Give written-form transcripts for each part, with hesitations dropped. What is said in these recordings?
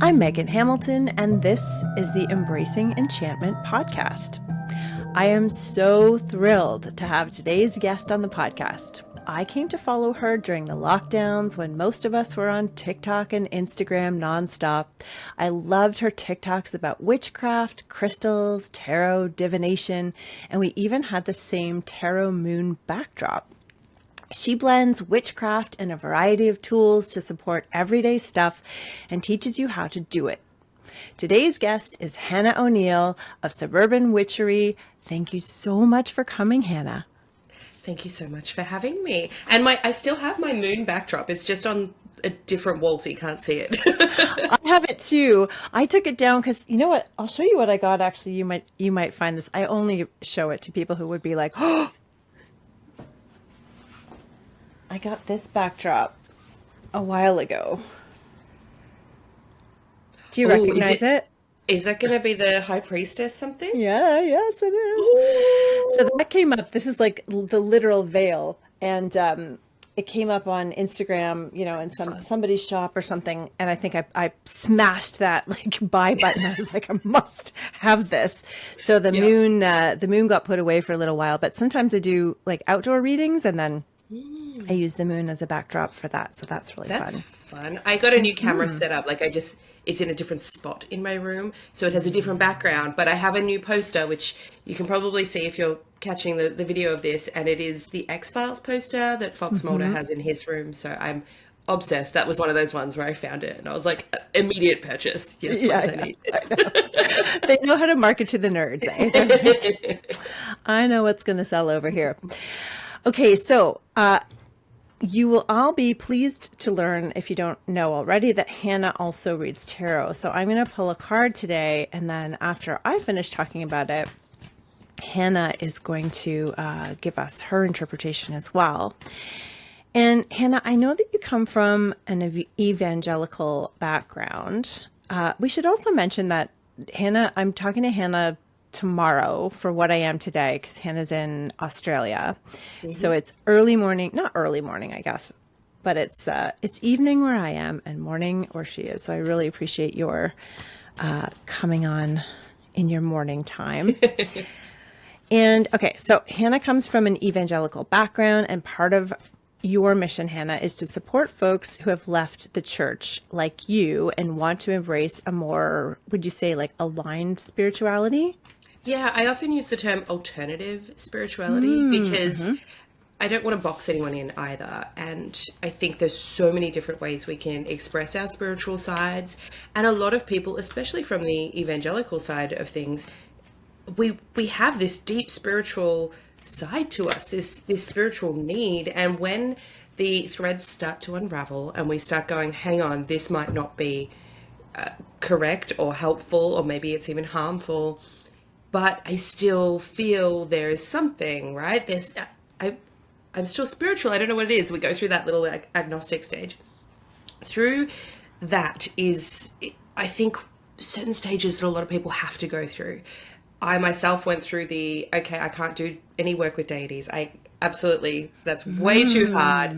I'm Megan Hamilton, and this is the Embracing Enchantment podcast. I am so thrilled to have today's guest on the podcast. I came to follow her during the lockdowns when most of us were on TikTok and Instagram nonstop. I loved her TikToks about witchcraft, crystals, tarot, divination, and we even had the same tarot moon backdrop. She blends witchcraft and a variety of tools to support everyday stuff and teaches you how to do it. Today's guest is Hana O'Neill of Suburban Witchery. Thank you so much for coming, Hana. Thank you so much for having me. And I still have my moon backdrop. It's just on a different wall, so you can't see it. I have it too. I took it down because you know what? I'll show you what I got. Actually, you might find this. I only show it to people who would be like, "Oh, I got this backdrop a while ago." Do you recognize it? Is that going to be the High Priestess something? Yeah, yes, it is. So that came up. This is like the literal veil. And it came up on Instagram, you know, in somebody's shop or something. And I think I smashed that like buy button. I was like, I must have this. So the moon got put away for a little while. But sometimes I do like outdoor readings and then I use the moon as a backdrop for that. So that's really fun. That's fun. I got a new camera set up. Like it's in a different spot in my room. So it has a different background, but I have a new poster, which you can probably see if you're catching the video of this. And it is the X-Files poster that Fox Mulder has in his room. So I'm obsessed. That was one of those ones where I found it and I was like, immediate purchase. Yes, I need it. They know how to market to the nerds. Eh? I know what's going to sell over here. Okay, so you will all be pleased to learn, if you don't know already, that Hana also reads tarot. So I'm going to pull a card today, and then after I finish talking about it, Hana is going to give us her interpretation as well. And Hana, I know that you come from an evangelical background. We should also mention that I'm talking to Hana tomorrow for what I am today because Hannah's in Australia. So it's not early morning, I guess, but it's evening where I am and morning where she is. So I really appreciate your coming on in your morning time. And okay, so Hana comes from an evangelical background, and part of your mission, Hana, is to support folks who have left the church like you and want to embrace a more, would you say, like aligned spirituality? Yeah, I often use the term alternative spirituality because I don't want to box anyone in either. And I think there's so many different ways we can express our spiritual sides. And a lot of people, especially from the evangelical side of things, we have this deep spiritual side to us, this spiritual need. And when the threads start to unravel and we start going, hang on, this might not be correct or helpful, or maybe it's even harmful, but I still feel there is something, right? I'm still spiritual. I don't know what it is. We go through that little agnostic stage. Through that is, I think, certain stages that a lot of people have to go through. I myself went through I can't do any work with deities. That's way too hard.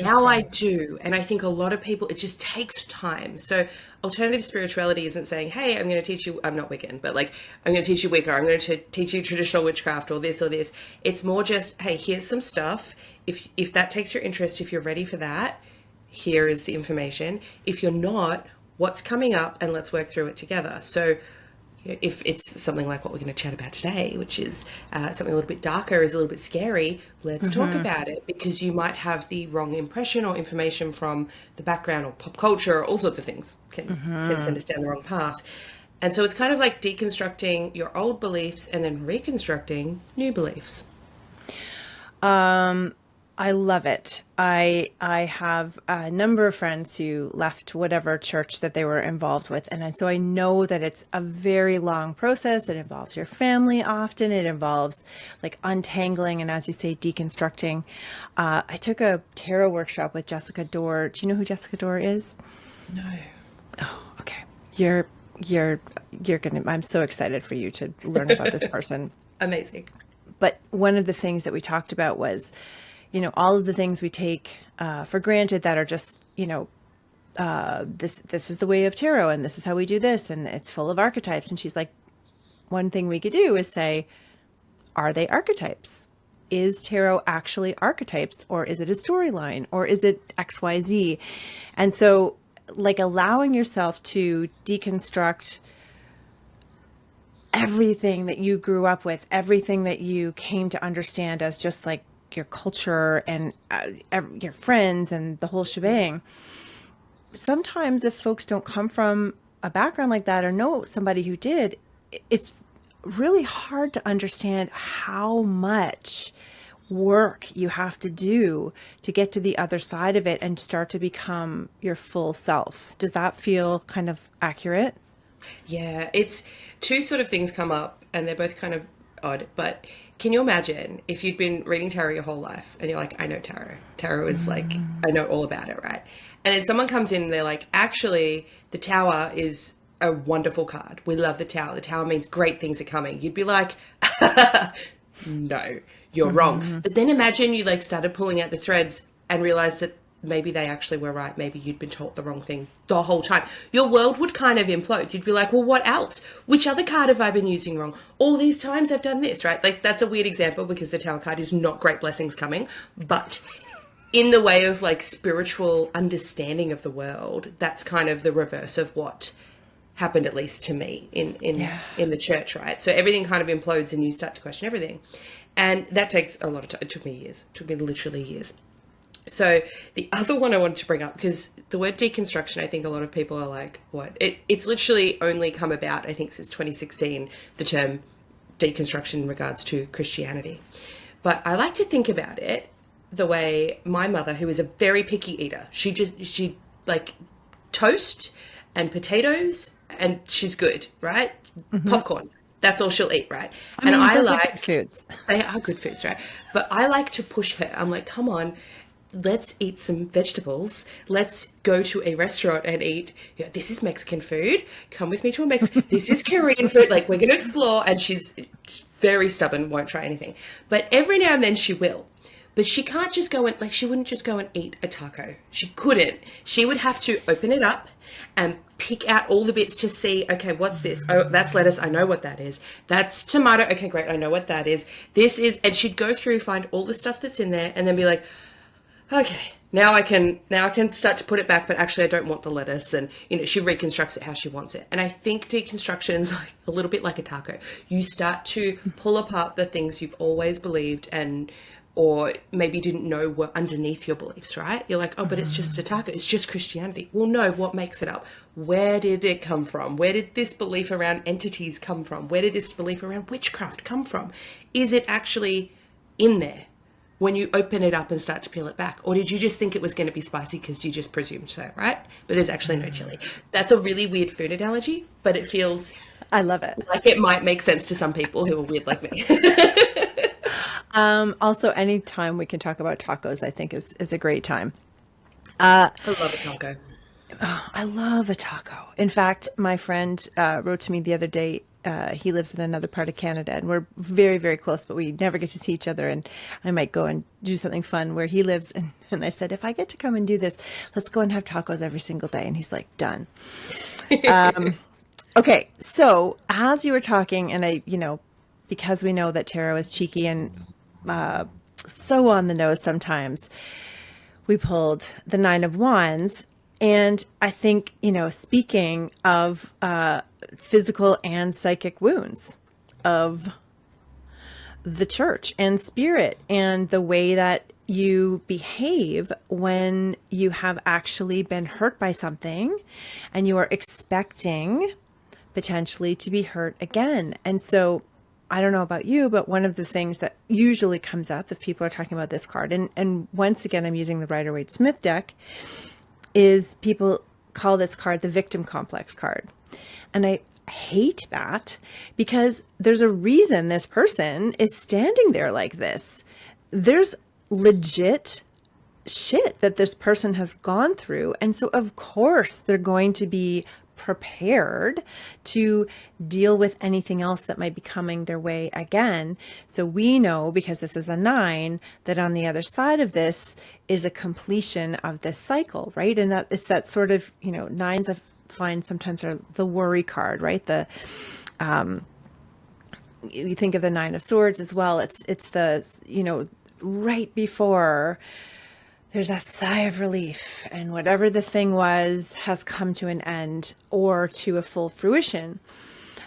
Now I do. And I think a lot of people, it just takes time. So alternative spirituality isn't saying, hey, I'm going to teach you, I'm not Wiccan, but like, I'm going to teach you Wicca, I'm going to teach you traditional witchcraft or this or this. It's more just, hey, here's some stuff. If that takes your interest, if you're ready for that, here is the information. If you're not, what's coming up, and let's work through it together. So if it's something like what we're going to chat about today, which is something a little bit darker, is a little bit scary, let's talk about it, because you might have the wrong impression or information from the background or pop culture or all sorts of things can send us down the wrong path. And so it's kind of like deconstructing your old beliefs and then reconstructing new beliefs. I love it. I have a number of friends who left whatever church that they were involved with. And so I know that it's a very long process. It involves your family often. It involves like untangling and, as you say, deconstructing. I took a tarot workshop with Jessica Dorr. Do you know who Jessica Dorr is? No. Oh, okay. You're going to, I'm so excited for you to learn about this person. Amazing. But one of the things that we talked about was, you know, all of the things we take for granted that are just, you know, this is the way of tarot, and this is how we do this, and it's full of archetypes. And she's like, one thing we could do is say, are they archetypes? Is tarot actually archetypes, or is it a storyline, or is it XYZ? And so, like, allowing yourself to deconstruct everything that you grew up with, everything that you came to understand as just like your culture and your friends and the whole shebang. Sometimes if folks don't come from a background like that or know somebody who did, it's really hard to understand how much work you have to do to get to the other side of it and start to become your full self. Does that feel kind of accurate? Yeah, it's two sort of things come up and they're both kind of odd, but can you imagine if you'd been reading tarot your whole life and you're like, I know tarot. Tarot is like, I know all about it, right? And then someone comes in and they're like, actually, the Tower is a wonderful card. We love the Tower. The Tower means great things are coming. You'd be like, no, you're wrong. But then imagine you like started pulling out the threads and realized that maybe they actually were right. Maybe you'd been taught the wrong thing the whole time. Your world would kind of implode. You'd be like, well, what else? Which other card have I been using wrong? All these times I've done this, right? Like, that's a weird example because the Tower card is not great blessings coming, but in the way of like spiritual understanding of the world, that's kind of the reverse of what happened, at least to me in the church, right? So everything kind of implodes and you start to question everything. And that takes a lot of time. It took me years. It took me literally years. So the other one I wanted to bring up, because the word deconstruction, I think a lot of people are like, what? It's literally only come about, I think, since 2016, the term deconstruction in regards to Christianity. But I like to think about it the way my mother, who is a very picky eater, she like toast and potatoes and she's good, right? Popcorn. That's all she'll eat, right? I mean, those are good foods. They are good foods, right? But I like to push her. I'm like, come on, let's eat some vegetables. Let's go to a restaurant and eat. You know, this is Mexican food. Come with me to a Mexican. This is Korean food. Like, we're going to explore. And she's very stubborn, won't try anything. But every now and then she will. But she can't just go and, like, she wouldn't just go and eat a taco. She couldn't. She would have to open it up and pick out all the bits to see, okay, what's this? Oh, that's lettuce. I know what that is. That's tomato. Okay, great. I know what that is. This is, and she'd go through, find all the stuff that's in there and then be like, okay, now I can start to put it back, but actually I don't want the lettuce. And, you know, she reconstructs it how she wants it. And I think deconstruction is like a little bit like a taco. You start to pull apart the things you've always believed or maybe didn't know were underneath your beliefs, right? You're like, oh, but it's just a taco. It's just Christianity. Well, no, what makes it up? Where did it come from? Where did this belief around entities come from? Where did this belief around witchcraft come from? Is it actually in there when you open it up and start to peel it back? Or did you just think it was going to be spicy because you just presumed so, right? But there's actually no chili. That's a really weird food analogy, but it feels... I love it. Like it might make sense to some people who are weird like me. Also, anytime we can talk about tacos, I think is a great time. I love a taco. Oh, I love a taco. In fact, my friend wrote to me the other day. He lives in another part of Canada and we're very, very close, but we never get to see each other. And I might go and do something fun where he lives. And I said, if I get to come and do this, let's go and have tacos every single day. And he's like, done. Okay. So as you were talking, and because we know that tarot is cheeky and so on the nose sometimes, we pulled the 9 of Wands. And I think, speaking of physical and psychic wounds of the church and spirit and the way that you behave when you have actually been hurt by something and you are expecting potentially to be hurt again. And so I don't know about you, but one of the things that usually comes up if people are talking about this card, and once again, I'm using the Rider-Waite-Smith deck, is people call this card the victim complex card. And I hate that because there's a reason this person is standing there like this. There's legit shit that this person has gone through. And so of course they're going to be prepared to deal with anything else that might be coming their way again. So we know, because this is a 9, that on the other side of this is a completion of this cycle, right? And that it's that sort of, 9s I find sometimes are the worry card, right? You think of the 9 of Swords as well. It's the, right before there's that sigh of relief, and whatever the thing was has come to an end or to a full fruition.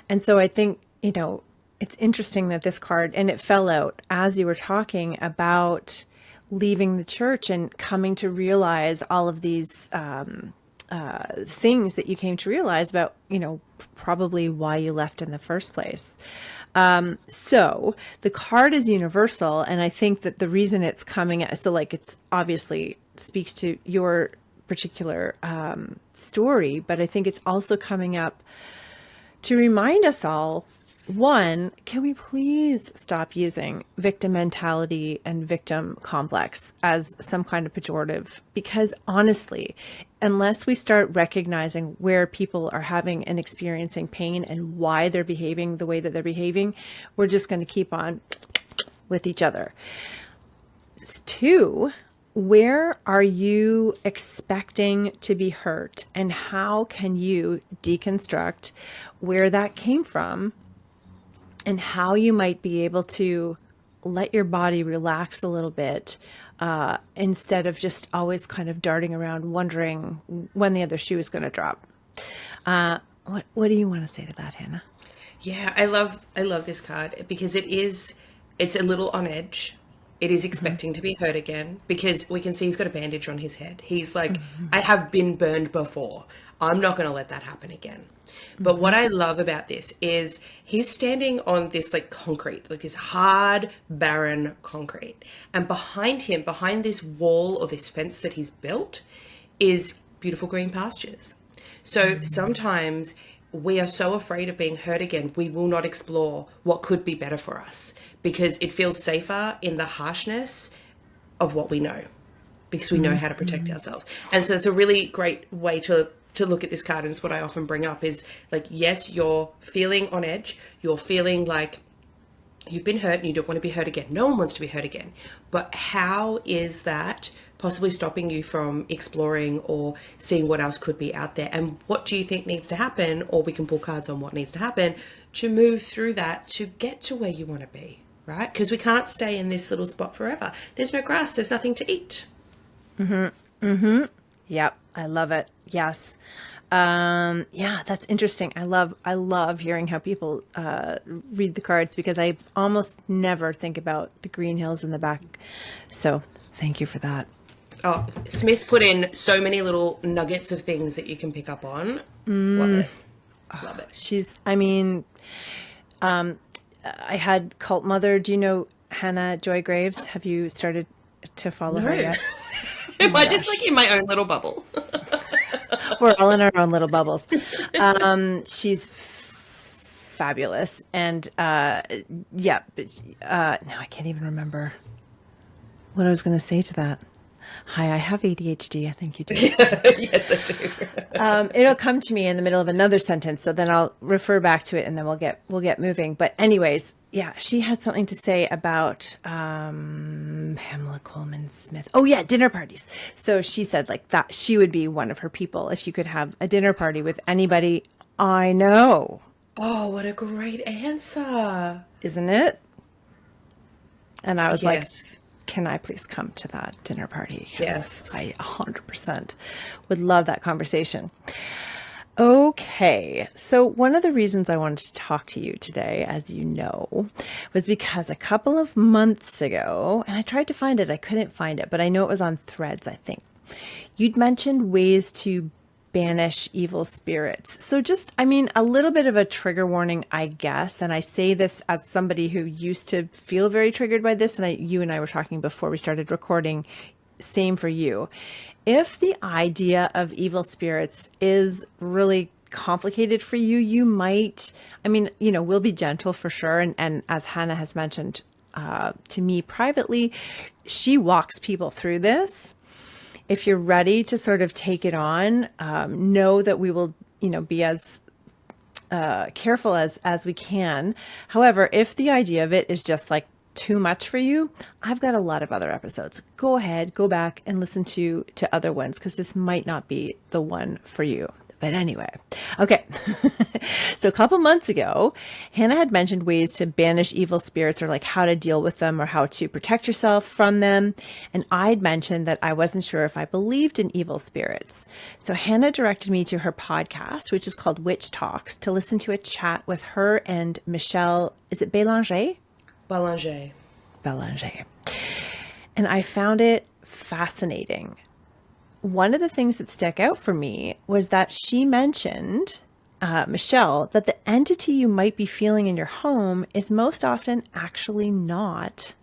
And so I think, it's interesting that this card, and it fell out as you were talking about leaving the church and coming to realize all of these things that you came to realize about, probably why you left in the first place. So the card is universal. And I think that the reason it's coming, so like it's obviously speaks to your particular story, but I think it's also coming up to remind us all, one, can we please stop using victim mentality and victim complex as some kind of pejorative? Because honestly, unless we start recognizing where people are having and experiencing pain and why they're behaving the way that they're behaving, we're just going to keep on with each other. 2, where are you expecting to be hurt, and how can you deconstruct where that came from, and how you might be able to let your body relax a little bit, instead of just always kind of darting around wondering when the other shoe is going to drop. What do you want to say to that, Hana? Yeah, I love this card because it's a little on edge. It is expecting to be hurt again, because we can see he's got a bandage on his head. He's like, I have been burned before. I'm not going to let that happen again. But what I love about this is he's standing on this like concrete, like this hard, barren concrete. And behind him, behind this wall or this fence that he's built, is beautiful green pastures. So sometimes we are so afraid of being hurt again, we will not explore what could be better for us, because it feels safer in the harshness of what we know, because we know how to protect ourselves. And so it's a really great way to look at this card, and it's what I often bring up, is like, yes, you're feeling on edge, you're feeling like you've been hurt and you don't want to be hurt again. No one wants to be hurt again. But how is that possibly stopping you from exploring or seeing what else could be out there? And what do you think needs to happen? Or we can pull cards on what needs to happen to move through that to get to where you want to be, right? Because we can't stay in this little spot forever. There's no grass, there's nothing to eat. Yep. I love it. Yes. Yeah, that's interesting. I love hearing how people read the cards, because I almost never think about the green hills in the back. So thank you for that. Oh, Smith put in so many little nuggets of things that you can pick up on. Love it. Love it. I had Cult Mother. Do you know Hannah Joy Graves? Have you started to follow her yet? Am I just like in my own little bubble? We're all in our own little bubbles. She's fabulous. And now I can't even remember what I was going to say to that. Hi, I have ADHD. I think you do. Yes, I do. It'll come to me in the middle of another sentence, so then I'll refer back to it, and then we'll get moving. But anyways, yeah, she had something to say about Pamela Coleman Smith. Oh yeah, dinner parties. So she said like that she would be one of her people if you could have a dinner party with anybody I know. Oh, what a great answer. Isn't it? And I was like, Yes. can I please come to that dinner party? Yes. I 100% would love that conversation. Okay. So one of the reasons I wanted to talk to you today, as you know, was because a couple of months ago, and I tried to find it, I couldn't find it, but I know it was on Threads, I think. You'd mentioned ways to banish evil spirits. So just, a little bit of a trigger warning, I guess. And I say this as somebody who used to feel very triggered by this. And you and I were talking before we started recording. Same for you. If the idea of evil spirits is really complicated for you, you might, we'll be gentle for sure. And as Hannah has mentioned to me privately, she walks people through this. If you're ready to sort of take it on, know that we will be as careful as we can. However, if the idea of it is just like too much for you, I've got a lot of other episodes. Go ahead, go back and listen to other ones, because this might not be the one for you. But anyway, okay. So a couple months ago, Hannah had mentioned ways to banish evil spirits, or like how to deal with them or how to protect yourself from them. And I'd mentioned that I wasn't sure if I believed in evil spirits. So Hannah directed me to her podcast, which is called Witch Talks, to listen to a chat with her and Michelle. Is it Bélanger? Bélanger. And I found it fascinating. One of the things that stuck out for me was that she mentioned, Michelle, that the entity you might be feeling in your home is most often actually not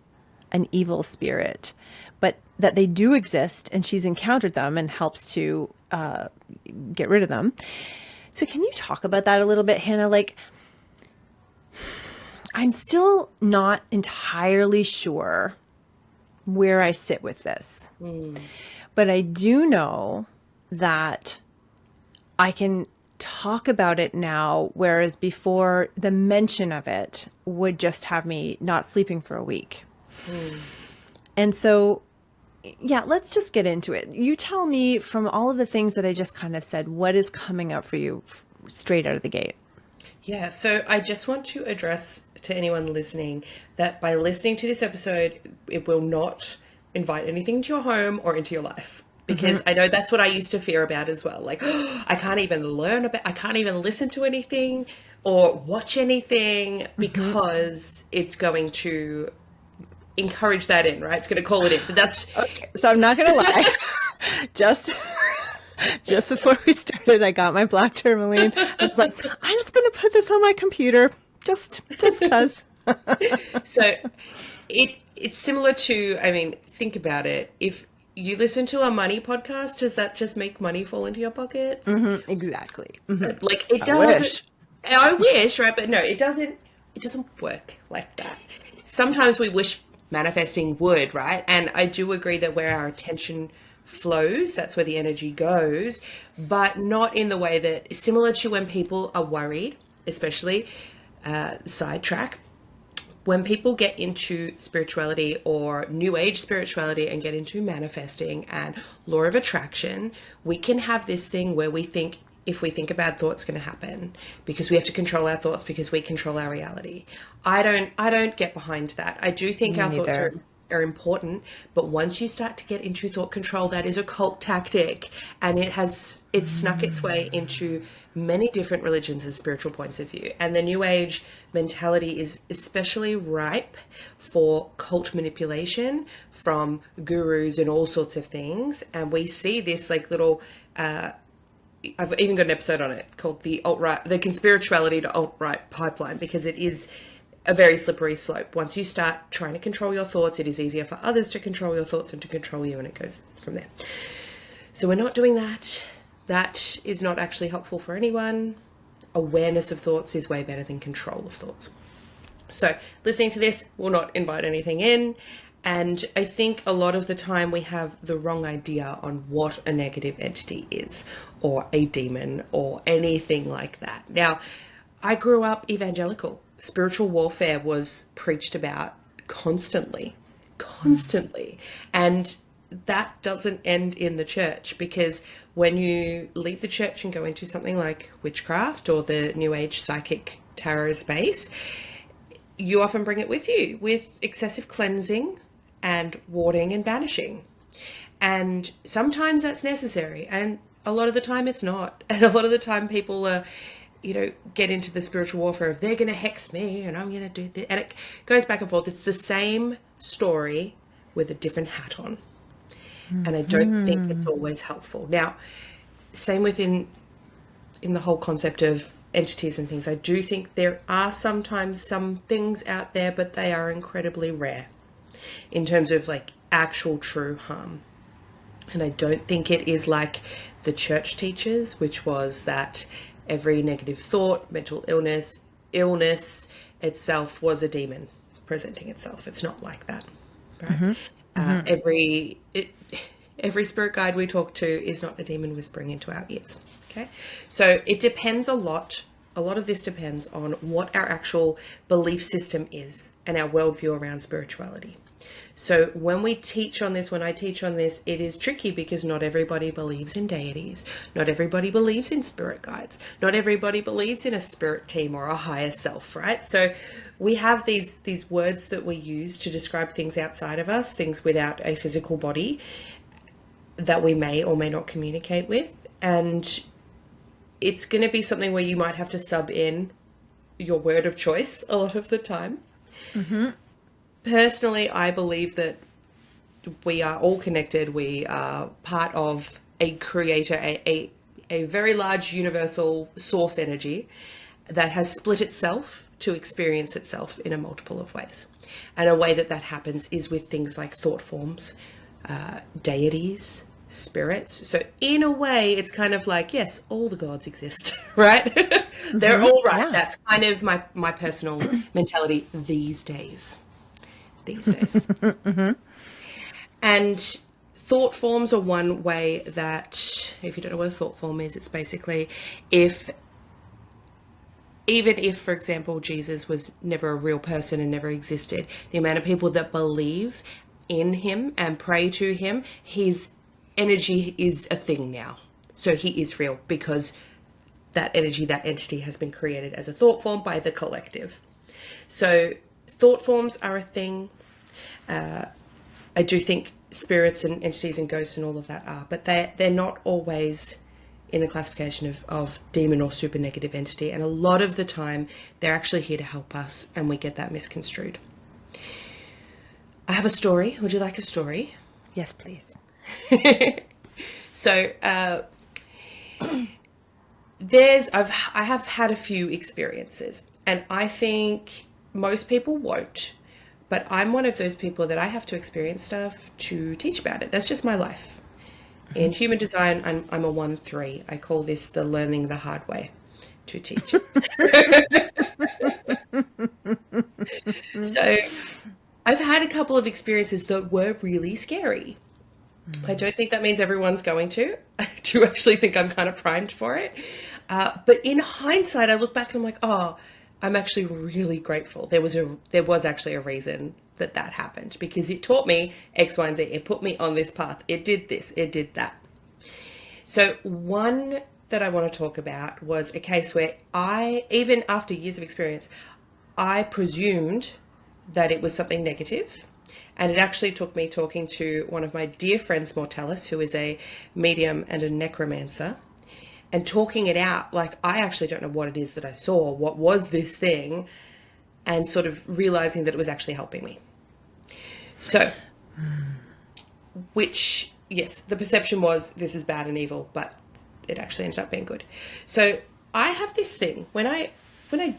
an evil spirit, but that they do exist, and she's encountered them and helps to get rid of them. So can you talk about that a little bit, Hannah? Like, I'm still not entirely sure where I sit with this. But I do know that I can talk about it now, whereas before the mention of it would just have me not sleeping for a week. And so, yeah, let's just get into it. You tell me, from all of the things that I just kind of said, what is coming up for you straight out of the gate? Yeah, so I just want to address to anyone listening that by listening to this episode, it will not invite anything into your home or into your life, because I know that's what I used to fear about as well. Like, I can't even I can't even listen to anything or watch anything because it's going to encourage that in, right? It's going to call it in. But that's okay. So I'm not going to lie. Just before we started, I got my black tourmaline. I was like, I'm just going to put this on my computer just because. So it's similar to, I mean, think about it. If you listen to a money podcast, does that just make money fall into your pockets? Exactly. Like, it doesn't. I wish, right? But no, it doesn't work like that. Sometimes we wish manifesting would, right? And I do agree that where our attention flows, that's where the energy goes, but not in the way that, similar to when people are worried, especially sidetrack. When people get into spirituality or new age spirituality and get into manifesting and law of attraction, we can have this thing where we think, if we think a bad thought's going to happen, because we have to control our thoughts because we control our reality. I don't get behind that. I do think our thoughts are important, but once you start to get into thought control, that is a cult tactic, and it's snuck its way into many different religions and spiritual points of view. And the new age mentality is especially ripe for cult manipulation from gurus and all sorts of things. And we see this like little I've even got an episode on it called the conspirituality to alt-right pipeline, because it is a very slippery slope. Once you start trying to control your thoughts, it is easier for others to control your thoughts and to control you, and it goes from there. So we're not doing that. That is not actually helpful for anyone. Awareness of thoughts is way better than control of thoughts. So listening to this will not invite anything in. And I think a lot of the time we have the wrong idea on what a negative entity is, or a demon, or anything like that. Now, I grew up evangelical. Spiritual warfare was preached about constantly. And that doesn't end in the church, because when you leave the church and go into something like witchcraft or the new age psychic tarot space, you often bring it with you with excessive cleansing and warding and banishing. And sometimes that's necessary, and a lot of the time it's not. And a lot of the time people are, get into the spiritual warfare of, they're going to hex me and I'm going to do this. And it goes back and forth. It's the same story with a different hat on. And I don't think it's always helpful. Now, same within in the whole concept of entities and things. I do think there are sometimes some things out there, but they are incredibly rare in terms of like actual true harm. And I don't think it is like the church teaches, which was that every negative thought, mental illness itself was a demon presenting itself. It's not like that, right? Every spirit guide we talk to is not a demon whispering into our ears. Okay, so it depends a lot. A lot of this depends on what our actual belief system is and our worldview around spirituality. So when we teach on this, when I teach on this, it is tricky because not everybody believes in deities. Not everybody believes in spirit guides. Not everybody believes in a spirit team or a higher self, right? So we have these words that we use to describe things outside of us, things without a physical body that we may or may not communicate with. And it's going to be something where you might have to sub in your word of choice a lot of the time. Mm-hmm. Personally, I believe that we are all connected. We are part of a creator, a very large universal source energy that has split itself to experience itself in a multiple of ways. And a way that happens is with things like thought forms, deities, spirits. So in a way, it's kind of like, yes, all the gods exist, right? They're all right. Yeah. That's kind of my personal mentality these days. Mm-hmm. And thought forms are one way that, if you don't know what a thought form is, it's basically even if, for example, Jesus was never a real person and never existed, the amount of people that believe in him and pray to him, his energy is a thing now. So he is real because that energy, that entity has been created as a thought form by the collective. So thought forms are a thing. I do think spirits and entities and ghosts and all of that are, but they're not always in the classification of demon or super negative entity. And a lot of the time, they're actually here to help us, and we get that misconstrued. I have a story. Would you like a story? Yes, please. So I have had a few experiences, and I think most people won't. But I'm one of those people that I have to experience stuff to teach about it. That's just my life. In human design, I'm a 1-3. I call this the learning the hard way to teach. So I've had a couple of experiences that were really scary. I don't think that means everyone's going to. I do actually think I'm kind of primed for it. But in hindsight, I look back and I'm like, oh, I'm actually really grateful. There was actually a reason that happened, because it taught me X, Y, and Z. It put me on this path. It did this. It did that. So one that I want to talk about was a case where even after years of experience, I presumed that it was something negative. And it actually took me talking to one of my dear friends, Mortalis, who is a medium and a necromancer, and talking it out, like, I actually don't know what it is that I saw. What was this thing? And sort of realizing that it was actually helping me. So, which, yes, the perception was this is bad and evil, but it actually ended up being good. So I have this thing when I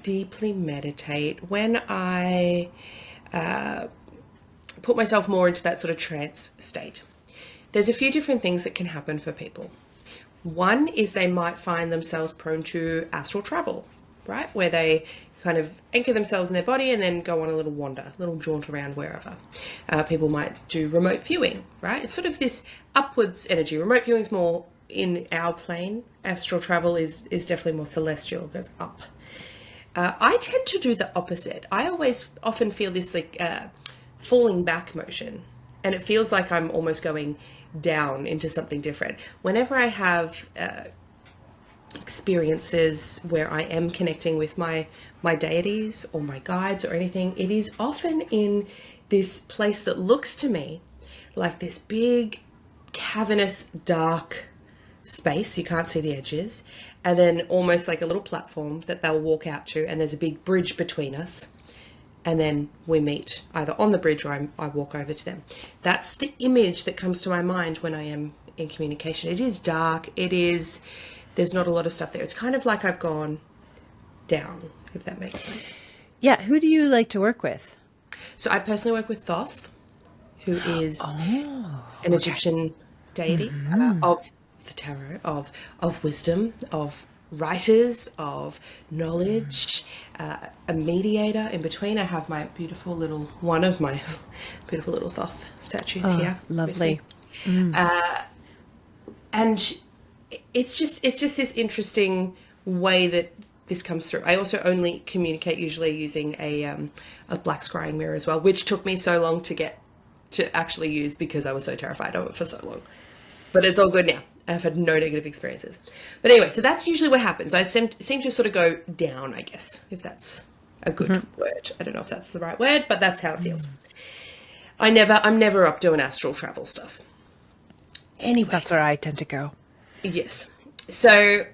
deeply meditate, when I put myself more into that sort of trance state, there's a few different things that can happen for people. One is they might find themselves prone to astral travel, right? Where they kind of anchor themselves in their body and then go on a little wander, a little jaunt around wherever. People might do remote viewing, right? It's sort of this upwards energy. Remote viewing is more in our plane. Astral travel is definitely more celestial, it goes up. I tend to do the opposite. I often feel this like falling back motion, and it feels like I'm almost going down into something different. Whenever I have experiences where I am connecting with my deities or my guides or anything, it is often in this place that looks to me like this big, cavernous, dark space. You can't see the edges. And then almost like a little platform that they'll walk out to, and there's a big bridge between us. And then we meet either on the bridge or I walk over to them. That's the image that comes to my mind when I am in communication. It is dark. There's not a lot of stuff there. It's kind of like I've gone down, if that makes sense. Yeah. Who do you like to work with? So I personally work with Thoth, who is an Egyptian deity of the tarot, of wisdom, of writers, of knowledge, a mediator. In between, I have one of my beautiful little Thoth statues here. Lovely. And it's just this interesting way that this comes through. I also only communicate usually using a black scrying mirror as well, which took me so long to get to actually use because I was so terrified of it for so long. But it's all good now. I've had no negative experiences. But anyway, so that's usually what happens. I seem to sort of go down, I guess, if that's a good word. I don't know if that's the right word, but that's how it feels. I'm never up doing astral travel stuff. Anyway, That's where I tend to go. Yes. So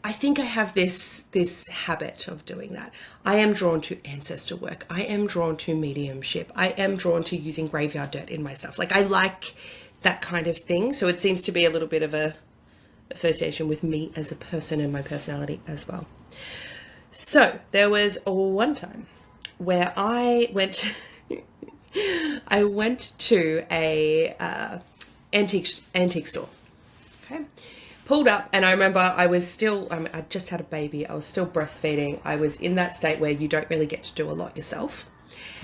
I think I have this habit of doing that. I am drawn to ancestor work. I am drawn to mediumship. I am drawn to using graveyard dirt in my stuff. Like, I like that kind of thing. So it seems to be a little bit of a association with me as a person and my personality as well. So there was one time where I went to a antique store. Okay. Pulled up, and I remember I was still, I just had a baby. I was still breastfeeding. I was in that state where you don't really get to do a lot yourself.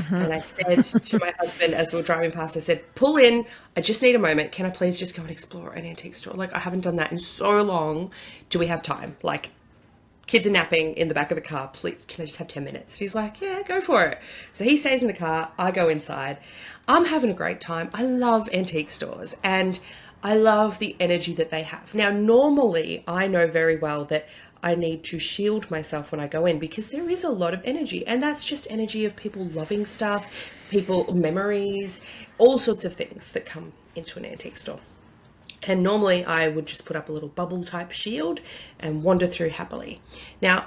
And I said to my husband as we were driving past, I said, pull in. I just need a moment. Can I please just go and explore an antique store? Like, I haven't done that in so long. Do we have time? Like, kids are napping in the back of the car. Please, can I just have 10 minutes? He's like, yeah, go for it. So he stays in the car. I go inside. I'm having a great time. I love antique stores, and I love the energy that they have. Now, normally I know very well that I need to shield myself when I go in because there is a lot of energy, and that's just energy of people loving stuff, people, memories, all sorts of things that come into an antique store. And normally I would just put up a little bubble type shield and wander through happily. Now,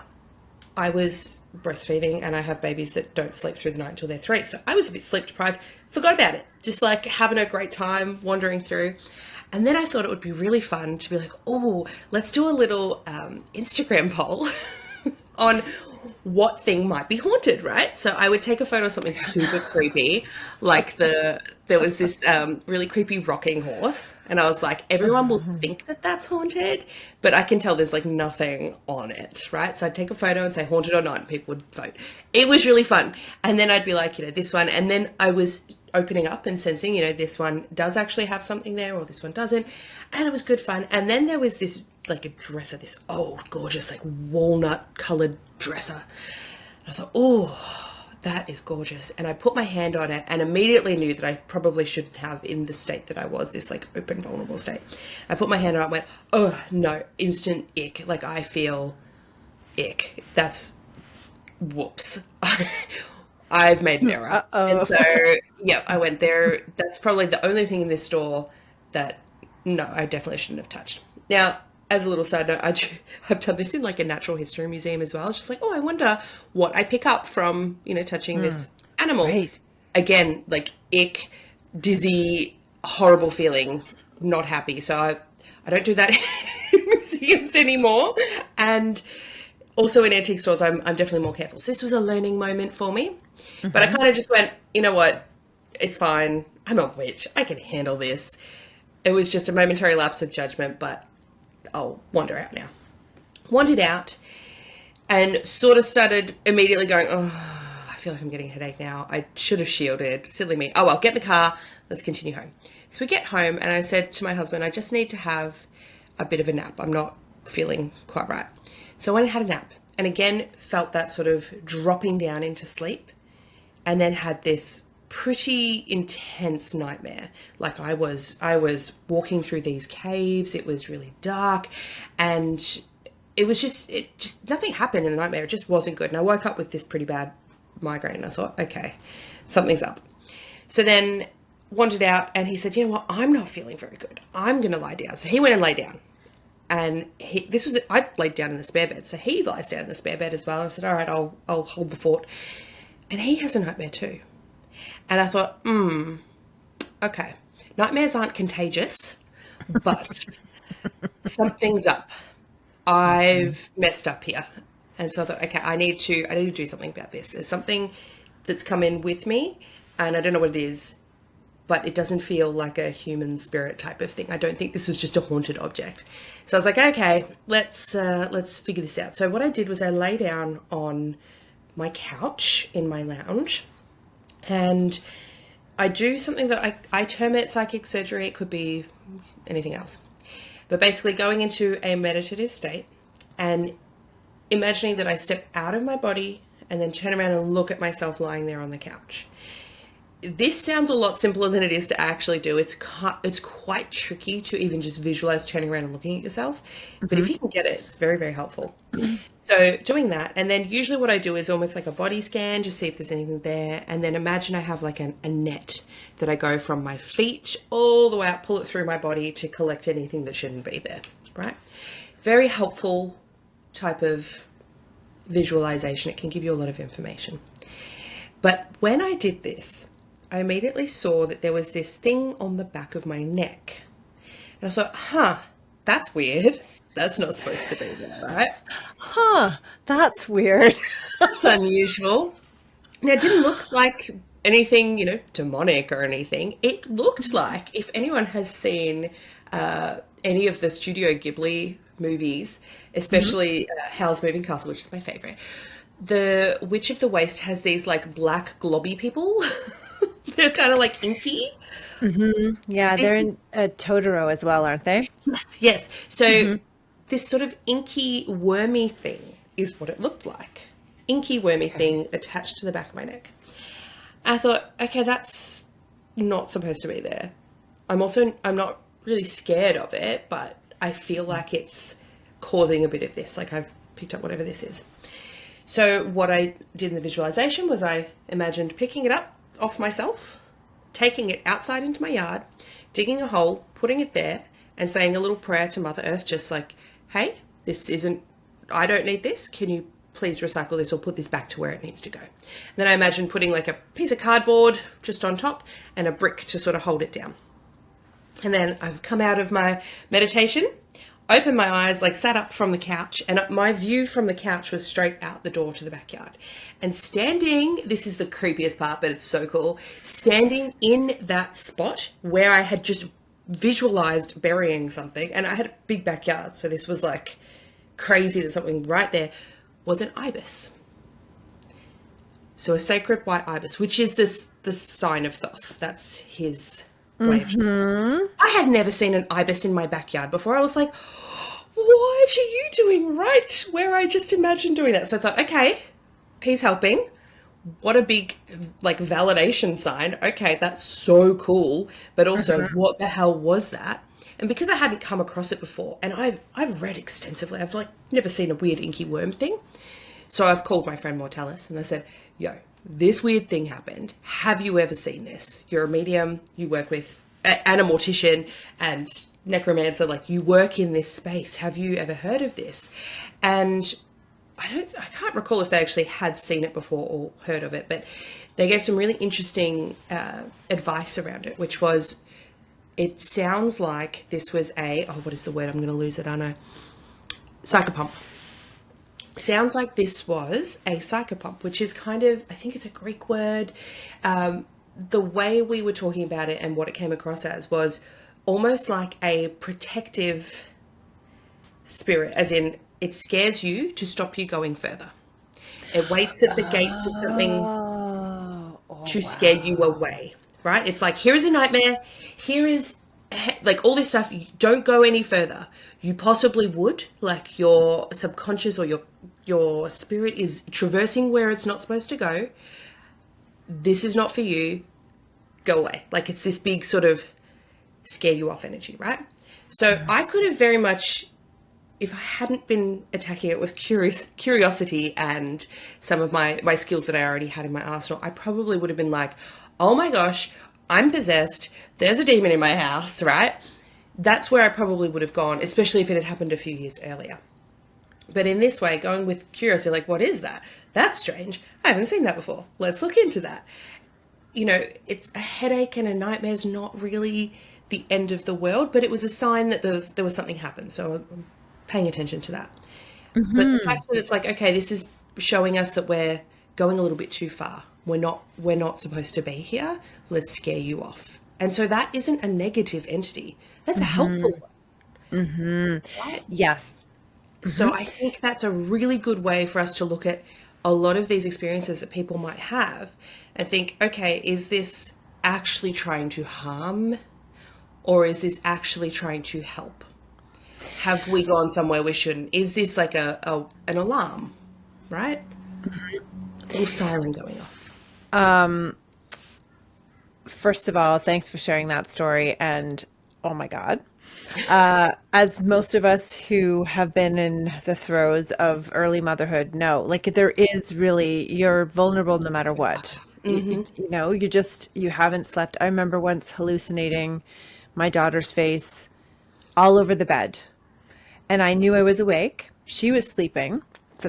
I was breastfeeding, and I have babies that don't sleep through the night until they're 3. So I was a bit sleep deprived, forgot about it, just like having a great time wandering through. And then I thought it would be really fun to be like, oh, let's do a little Instagram poll on what thing might be haunted, right? So I would take a photo of something super creepy, like there was this really creepy rocking horse, and I was like, everyone will think that that's haunted, but I can tell there's like nothing on it, right? So I'd take a photo and say haunted or not, and people would vote. It was really fun. And then I'd be like, this one, and then I was opening up and sensing, this one does actually have something there, or this one doesn't, and it was good fun. And then there was this, like, a dresser, this old, gorgeous, like, walnut-coloured dresser. And I thought, oh, that is gorgeous. And I put my hand on it and immediately knew that I probably shouldn't have in the state that I was, this, like, open, vulnerable state. I put my hand on it and went, oh, no, instant ick. Like, I feel ick. That's, whoops. I've made an error. And so, yeah, I went there. That's probably the only thing in this store that, no, I definitely shouldn't have touched. Now, as a little side note, I've done this in like a natural history museum as well. It's just like, oh, I wonder what I pick up from, touching this animal. Right. Again, like ick, dizzy, horrible feeling, not happy. So I don't do that in museums anymore. And also in antique stores, I'm definitely more careful. So this was a learning moment for me. But I kind of just went, you know what? It's fine. I'm a witch. I can handle this. It was just a momentary lapse of judgment, but I'll wander out now. Wandered out and sort of started immediately going, oh, I feel like I'm getting a headache now. I should have shielded. Silly me. Oh, well, get in the car. Let's continue home. So we get home, and I said to my husband, I just need to have a bit of a nap. I'm not feeling quite right. So I went and had a nap, and again felt that sort of dropping down into sleep, and then had this pretty intense nightmare. Like I was walking through these caves. It was really dark, and it just nothing happened in the nightmare. It just wasn't good. And I woke up with this pretty bad migraine, and I thought, okay, something's up. So then wandered out, and he said, you know what, I'm not feeling very good. I'm going to lie down. So he went and lay down. And I laid down in the spare bed. So he lies down in the spare bed as well. And I said, all right, I'll hold the fort. And he has a nightmare too. And I thought, okay, nightmares aren't contagious, but something's up. I've messed up here. And so I thought, okay, I need to do something about this. There's something that's come in with me, and I don't know what it is, but it doesn't feel like a human spirit type of thing. I don't think this was just a haunted object. So I was like, okay, let's figure this out. So what I did was I lay down on my couch in my lounge, and I do something that I term it psychic surgery. It could be anything else. But basically going into a meditative state and imagining that I step out of my body and then turn around and look at myself lying there on the couch. This sounds a lot simpler than it is to actually do. It's quite tricky to even just visualize turning around and looking at yourself. But if you can get it, it's very, very helpful. So doing that, and then usually what I do is almost like a body scan, just see if there's anything there. And then imagine I have like a net that I go from my feet all the way up, pull it through my body to collect anything that shouldn't be there, right? Very helpful type of visualization. It can give you a lot of information. But when I did this, I immediately saw that there was this thing on the back of my neck. And I thought, that's weird. That's not supposed to be there, right? That's weird. That's unusual. Now, it didn't look like anything, demonic or anything. It looked like, if anyone has seen any of the Studio Ghibli movies, especially Howl's Moving Castle, which is my favorite, the Witch of the Waste has these like black globby people. They're kind of like inky. Yeah, they're in Totoro as well, aren't they? Yes. So this sort of inky, wormy thing is what it looked like. Inky, wormy thing attached to the back of my neck. I thought, okay, that's not supposed to be there. I'm not really scared of it, but I feel like it's causing a bit of this. Like I've picked up whatever this is. So what I did in the visualization was I imagined picking it up off myself, taking it outside into my yard, digging a hole, putting it there, and saying a little prayer to Mother Earth, just like, hey, I don't need this. Can you please recycle this or put this back to where it needs to go? And then I imagined putting like a piece of cardboard just on top and a brick to sort of hold it down. And then I've come out of my meditation, opened my eyes, like sat up from the couch, and my view from the couch was straight out the door to the backyard. And standing, this is the creepiest part, but it's so cool, standing in that spot where I had just visualized burying something, and I had a big backyard, so this was like crazy that something right there, was an ibis. So a sacred white ibis, which is the sign of Thoth. That's his way of showing. I had never seen an ibis in my backyard before. I was like, what are you doing right where I just imagined doing that? So I thought, okay, he's helping. What a big like validation sign. Okay, that's so cool. But also, what the hell was that? And because I hadn't come across it before, and I've read extensively, I've like never seen a weird inky worm thing. So I've called my friend Mortalis and I said, yo, this weird thing happened. Have you ever seen this? You're a medium, you work with and a mortician and necromancer, like you work in this space. Have you ever heard of this? And I can't recall if they actually had seen it before or heard of it, but they gave some really interesting advice around it, which was, it sounds like this was what is the word? I'm going to lose it, I know. Psychopomp. Sounds like this was a psychopomp, which is kind of, I think it's a Greek word. The way we were talking about it and what it came across as was almost like a protective spirit, as in it scares you to stop you going further. It waits at the gates of something to scare you away, right? It's like, here is a nightmare. Here is like all this stuff. Don't go any further. You possibly would, like your subconscious or your spirit is traversing where it's not supposed to go. This is not for you. Go away. Like it's this big sort of scare you off energy, right? So I could have very much, if I hadn't been attacking it with curiosity and some of my skills that I already had in my arsenal, I probably would have been like, oh my gosh, I'm possessed. There's a demon in my house, right? That's where I probably would have gone, especially if it had happened a few years earlier. But in this way, going with curiosity, like, what is that? That's strange. I haven't seen that before. Let's look into that. It's a headache and a nightmare is not really the end of the world, but it was a sign that there was something happened. So I'm paying attention to that. But the fact that it's like, okay, this is showing us that we're going a little bit too far. We're not supposed to be here. Let's scare you off. And so that isn't a negative entity. That's a helpful one. Right? Yes. So I think that's a really good way for us to look at a lot of these experiences that people might have and think, okay, is this actually trying to harm or is this actually trying to help? Have we gone somewhere we shouldn't? Is this like an alarm, right? Little siren going off. First of all, thanks for sharing that story. And oh my God, as most of us who have been in the throes of early motherhood know, like there is really, you're vulnerable no matter what. You know, you haven't slept. I remember once hallucinating my daughter's face all over the bed. And I knew I was awake. She was sleeping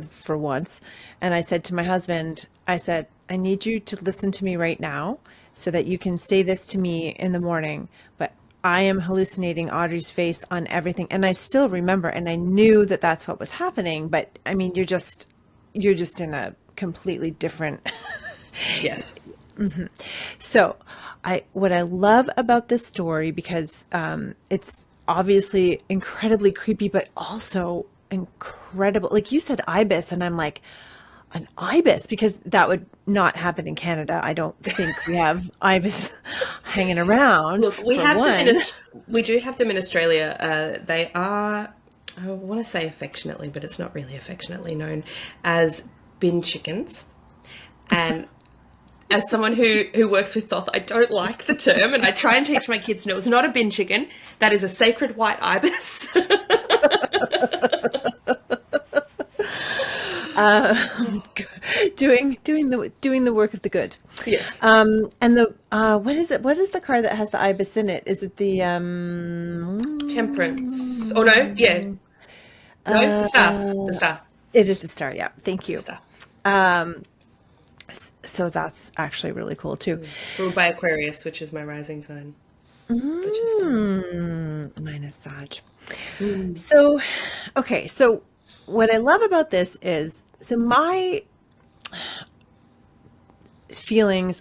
for once. And I said to my husband, I said, I need you to listen to me right now so that you can say this to me in the morning. But I am hallucinating Audrey's face on everything. And I still remember, and I knew that that's what was happening. But I mean, you're just in a completely different. Yes. So what I love about this story, because it's obviously incredibly creepy, but also incredible. Like you said, ibis, and I'm like, an ibis, because that would not happen in Canada. I don't think we have ibis hanging around. Look, we for have one. them in we do have them in Australia. They are, I want to say affectionately, but it's not really affectionately known as bin chickens. And as someone who works with Thoth, I don't like the term, and I try and teach my kids, no, it's not a bin chicken. That is a sacred white ibis. Doing the work of the good. Yes. And the what is it? What is the card that has the ibis in it? Is it the Temperance? Oh no, yeah, no, the star. The star. It is the star. Yeah, thank you. The star. So that's actually really cool too. Ruled by Aquarius, which is my rising sign. Which is fun. Mine is Sag. So, okay. So what I love about this is, so my feelings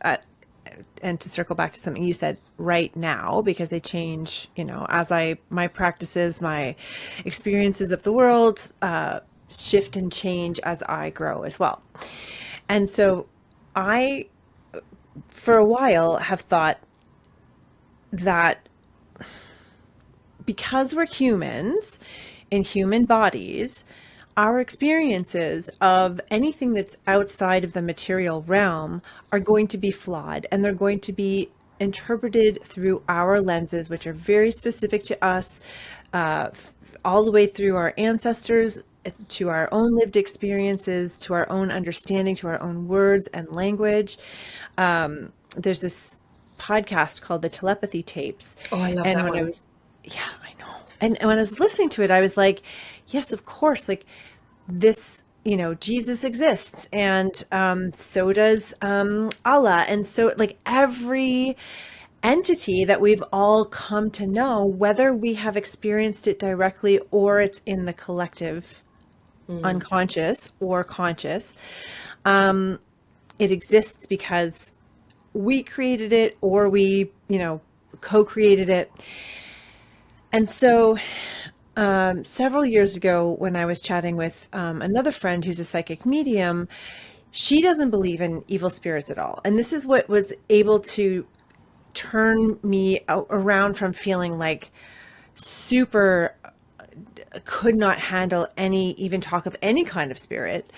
and to circle back to something you said right now, because they change, you know, as my practices, my experiences of the world, shift and change as I grow as well. And so I, for a while, have thought that because we're humans in human bodies, our experiences of anything that's outside of the material realm are going to be flawed, and they're going to be interpreted through our lenses, which are very specific to us, all the way through our ancestors, to our own lived experiences, to our own understanding, to our own words and language. There's this podcast called the Telepathy Tapes. Oh, I love and that when one. I was, yeah, I know. And when I was listening to it, I was like, yes, of course, like this, you know, Jesus exists, and so does Allah, and so like every entity that we've all come to know, whether we have experienced it directly or it's in the collective unconscious or conscious, it exists because we created it, or we, you know, co-created it. And so several years ago, when I was chatting with another friend who's a psychic medium, she doesn't believe in evil spirits at all. And this is what was able to turn me around from feeling like super could not handle any, even talk of any kind of spirit,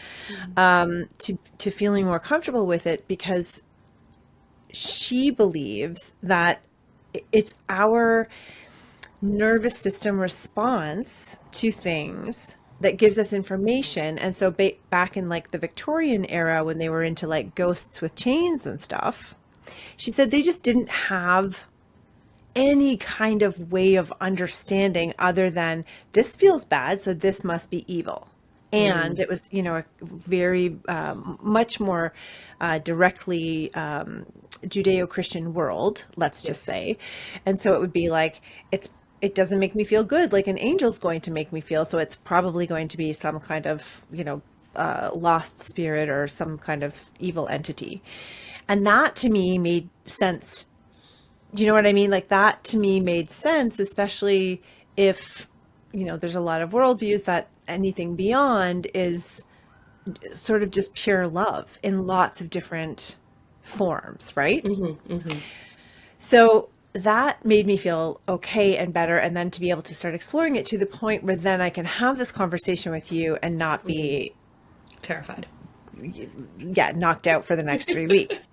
to feeling more comfortable with it, because she believes that it's our nervous system response to things that gives us information. And so back in like the Victorian era, when they were into like ghosts with chains and stuff, she said they just didn't have any kind of way of understanding other than this feels bad, so this must be evil. And it was, you know, a very much more directly Judeo-Christian world, let's just say. And so it would be like, it doesn't make me feel good like an angel's going to make me feel, so it's probably going to be some kind of, you know, lost spirit or some kind of evil entity. And that to me made sense. Do you know what I mean? Like that to me made sense, especially if, you know, there's a lot of worldviews that anything beyond is sort of just pure love in lots of different forms, right? So that made me feel okay and better. And then to be able to start exploring it to the point where then I can have this conversation with you and not be, Terrified. yeah, knocked out for the next 3 weeks.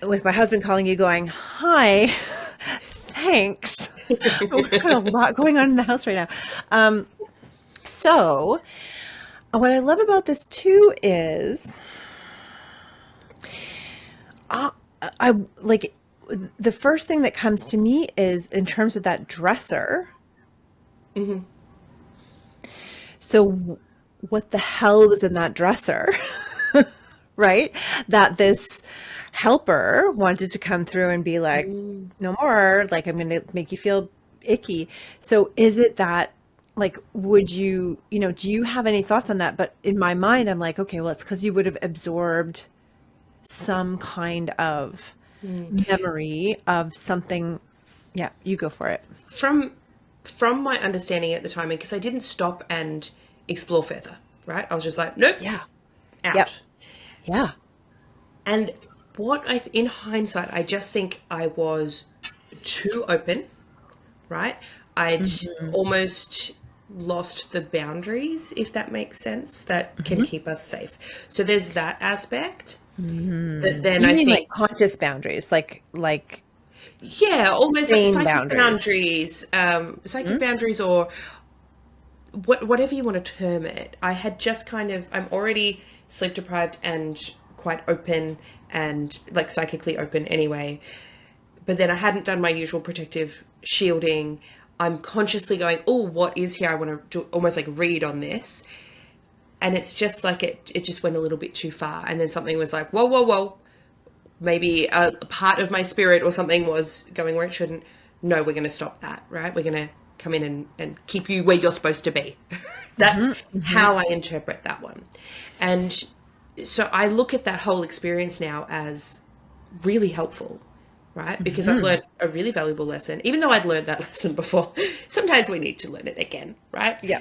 With my husband calling you going, hi, thanks. We've got a lot going on in the house right now. So what I love about this too is I like the first thing that comes to me is in terms of that dresser. Mm-hmm. So what the hell was in that dresser? Right? That this helper wanted to come through and be like, no more, like I'm going to make you feel icky. So is it that, like, would you, do you have any thoughts on that? But in my mind, I'm like, okay, well, it's because you would have absorbed some kind of memory of something. Yeah, you go for it. From my understanding at the time, because I didn't stop and explore further, right? I was just like, nope, Yeah. out. Yep. Yeah. And in hindsight, I just think I was too open, right? I'd almost lost the boundaries, if that makes sense, that can keep us safe. So there's that aspect. But then You I mean think, like conscious boundaries, like yeah, almost like sane psychic boundaries. boundaries, or whatever you want to term it. I had just I'm already sleep deprived and quite open and like psychically open anyway. But then I hadn't done my usual protective shielding. I'm consciously going, oh, what is here? I want to do almost like read on this. And it's just like it just went a little bit too far. And then something was like, whoa, whoa, whoa. Maybe a part of my spirit or something was going where it shouldn't. No, we're going to stop that, right? We're going to come in and keep you where you're supposed to be. That's how I interpret that one. And so I look at that whole experience now as really helpful, right? Because I've learned a really valuable lesson, even though I'd learned that lesson before. Sometimes we need to learn it again, right? Yeah.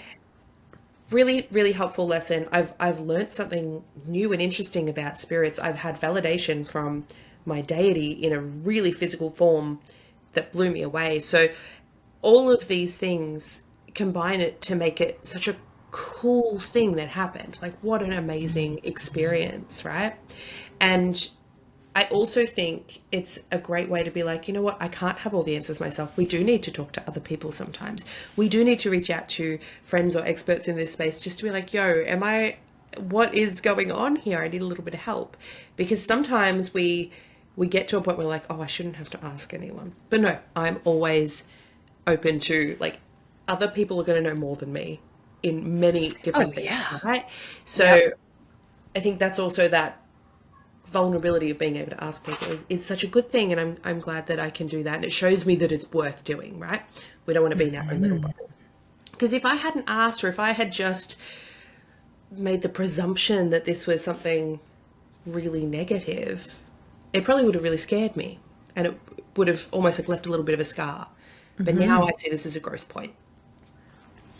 Really, really helpful lesson. I've learned something new and interesting about spirits. I've had validation from my deity in a really physical form that blew me away. So all of these things combine it to make it such a cool thing that happened. Like, what an amazing experience, right? And I also think it's a great way to be like, you know what, I can't have all the answers myself. We do need to talk to other people sometimes. We do need to reach out to friends or experts in this space just to be like, yo, what is going on here? I need a little bit of help. Because sometimes we get to a point where we're like, oh, I shouldn't have to ask anyone. But no, I'm always open to, like, other people are going to know more than me in many different things, right? So I think that's also that vulnerability of being able to ask people is such a good thing, and I'm glad that I can do that, and it shows me that it's worth doing, right? We don't want to be in our own little bubble. Because if I hadn't asked, or if I had just made the presumption that this was something really negative, it probably would have really scared me, and it would have almost like left a little bit of a scar. But now I see this as a growth point.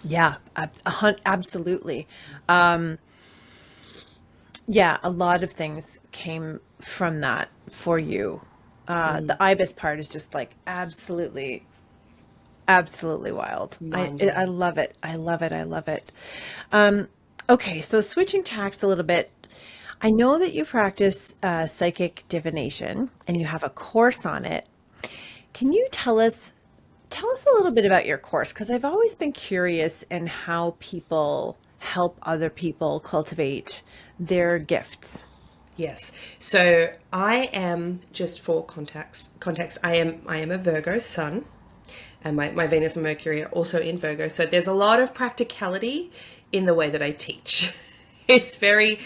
Yeah, absolutely. Yeah, a lot of things came from that for you. The ibis part is just like absolutely wild. I love it. I love it. I love it. Okay, so switching tacks a little bit. I know that you practice psychic divination and you have a course on it. Can you tell us a little bit about your course? Because I've always been curious in how people help other people cultivate their gifts. Yes. So I am, just for context, I am a Virgo sun, and my Venus and Mercury are also in Virgo. So there's a lot of practicality in the way that I teach. It's very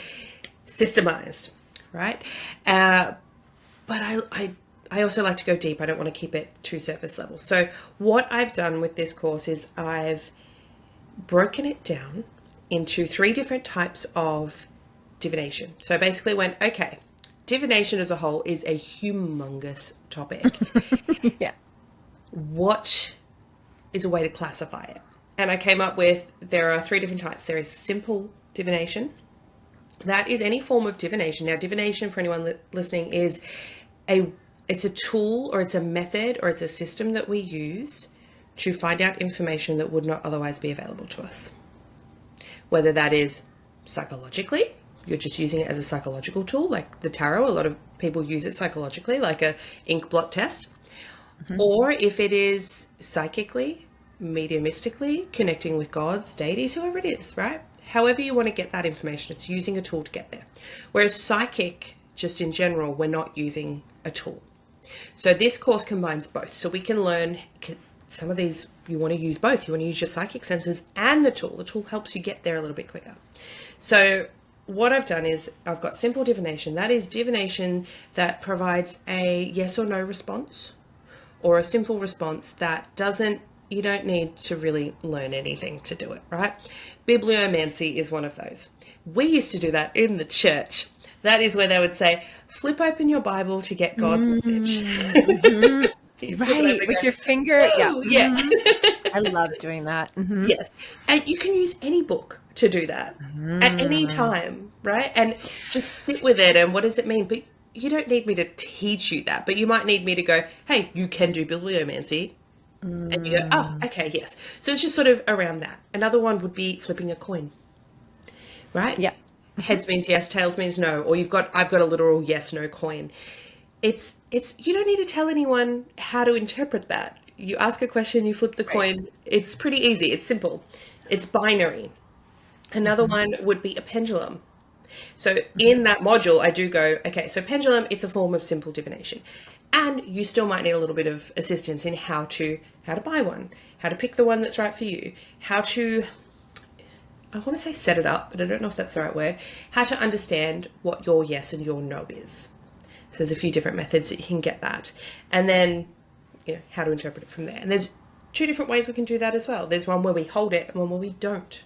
systemized, right? But I also like to go deep. I don't want to keep it too surface level. So what I've done with this course is I've broken it down into 3 different types of divination. So I basically went, okay, divination as a whole is a humongous topic. Yeah. What is a way to classify it? And I came up with, there are 3 different types. There is simple divination. That is any form of divination. Now, divination, for anyone listening, is a It's a tool, or it's a method, or it's a system that we use to find out information that would not otherwise be available to us. Whether that is psychologically, you're just using it as a psychological tool, like the tarot. A lot of people use it psychologically, like a ink blot test. Or if it is psychically, mediumistically, connecting with gods, deities, whoever it is, right? However you want to get that information, it's using a tool to get there. Whereas psychic, just in general, we're not using a tool. So this course combines both. So we can learn some of these, you want to use both. You want to use your psychic senses and the tool. The tool helps you get there a little bit quicker. So what I've done is I've got simple divination. That is divination that provides a yes or no response, or a simple response that you don't need to really learn anything to do it, right? Bibliomancy is one of those. We used to do that in the church. That is where they would say, flip open your Bible to get God's message. Right, with your finger. Oh, yeah. I love doing that. Yes. And you can use any book to do that at any time, right? And just sit with it. And what does it mean? But you don't need me to teach you that. But you might need me to go, hey, you can do bibliomancy. And you go, oh, okay, yes. So it's just sort of around that. Another one would be flipping a coin, right? Yeah. Heads means yes, tails means no, or I've got a literal yes, no coin. It's you don't need to tell anyone how to interpret that. You ask a question, you flip the coin. It's pretty easy. It's simple. It's binary. Another one would be a pendulum. So in that module, I do go, okay, so pendulum, it's a form of simple divination. And you still might need a little bit of assistance in how to buy one, how to pick the one that's right for you, how to, I want to say set it up, but I don't know if that's the right word, how to understand what your yes and your no is. So there's a few different methods that you can get that. And then, how to interpret it from there. And there's 2 different ways we can do that as well. There's one where we hold it and one where we don't.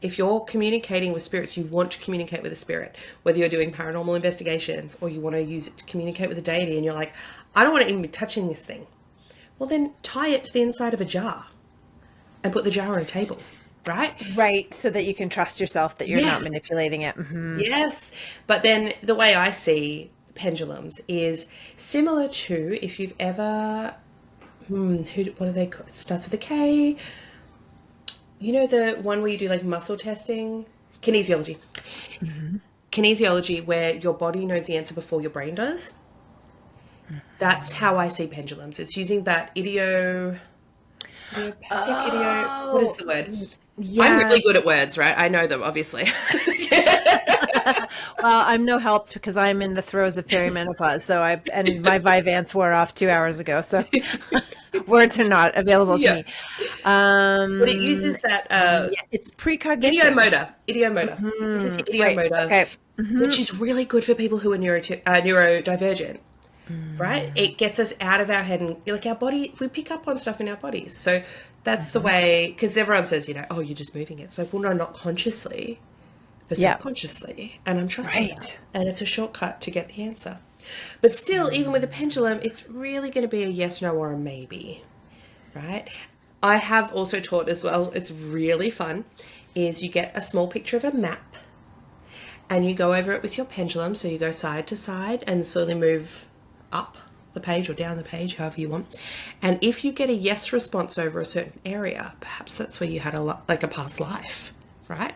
If you're communicating with spirits, you want to communicate with a spirit, whether you're doing paranormal investigations or you want to use it to communicate with a deity and you're like, I don't want to even be touching this thing. Well, then tie it to the inside of a jar and put the jar on a table, right? Right, so that you can trust yourself that you're not manipulating it. Yes. But then the way I see pendulums is similar to, if you've ever, what are they called? It starts with a K. You know the one where you do like muscle testing? Kinesiology. Kinesiology, where your body knows the answer before your brain does. That's how I see pendulums. It's using that idiopathic idio. What is the word? Yes. I'm really good at words, right? I know them, obviously. Well, I'm no help because I'm in the throes of perimenopause. And my Vyvanse wore off 2 hours ago. So words are not available to me. But it uses that. It's precognition. Idiomotor. This is idiomotor, right. Okay. Which is really good for people who are neurodivergent. Right? It gets us out of our head, and like our body, we pick up on stuff in our bodies. So that's the way, because everyone says, oh, you're just moving it. It's like, well, no, not consciously, but subconsciously. And I'm trusting that. And it's a shortcut to get the answer. But still, even with a pendulum, it's really going to be a yes, no, or a maybe. Right? I have also taught as well, it's really fun, is you get a small picture of a map and you go over it with your pendulum. So you go side to side and slowly move up the page or down the page, however you want. And if you get a yes response over a certain area, perhaps that's where you had a past life, right?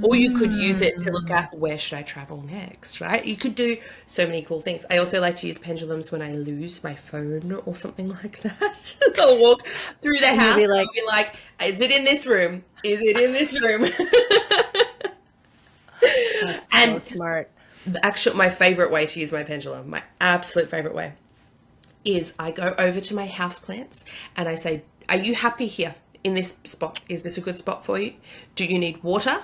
Or you could use it to look at, where should I travel next, right? You could do so many cool things. I also like to use pendulums when I lose my phone or something like that. I'll walk through the house and I'll be like, is it in this room? Is it in this room? And so smart. My favorite way to use my pendulum, my absolute favorite way, is I go over to my houseplants and I say, are you happy here in this spot? Is this a good spot for you? Do you need water?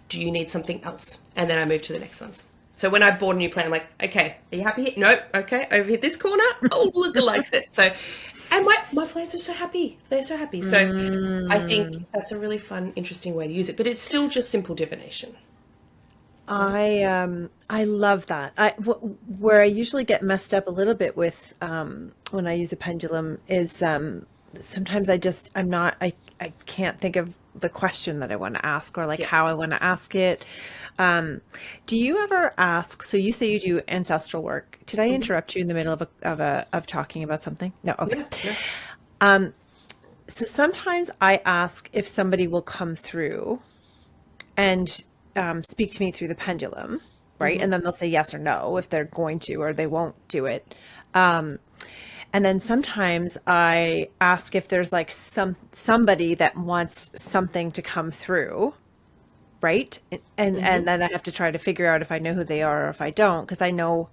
Do you need something else? And then I move to the next ones. So when I bought a new plant, I'm like, okay, are you happy here? No. Okay. Over here, this corner. Oh, look, I likes it. So, and my plants are so happy. They're so happy. So I think that's a really fun, interesting way to use it, but it's still just simple divination. I love that. Where I usually get messed up a little bit with when I use a pendulum is sometimes I can't think of the question that I want to ask, or like Yeah. how I want to ask it. Do you ever ask, so you say you do ancestral work. Did I interrupt you in the middle of talking about something? No. Okay. Yeah. No. So sometimes I ask if somebody will come through and speak to me through the pendulum, right? And then they'll say yes or no if they're going to, or they won't do it. And then sometimes I ask if there's like somebody that wants something to come through, right? And then I have to try to figure out if I know who they are or if I don't, because I know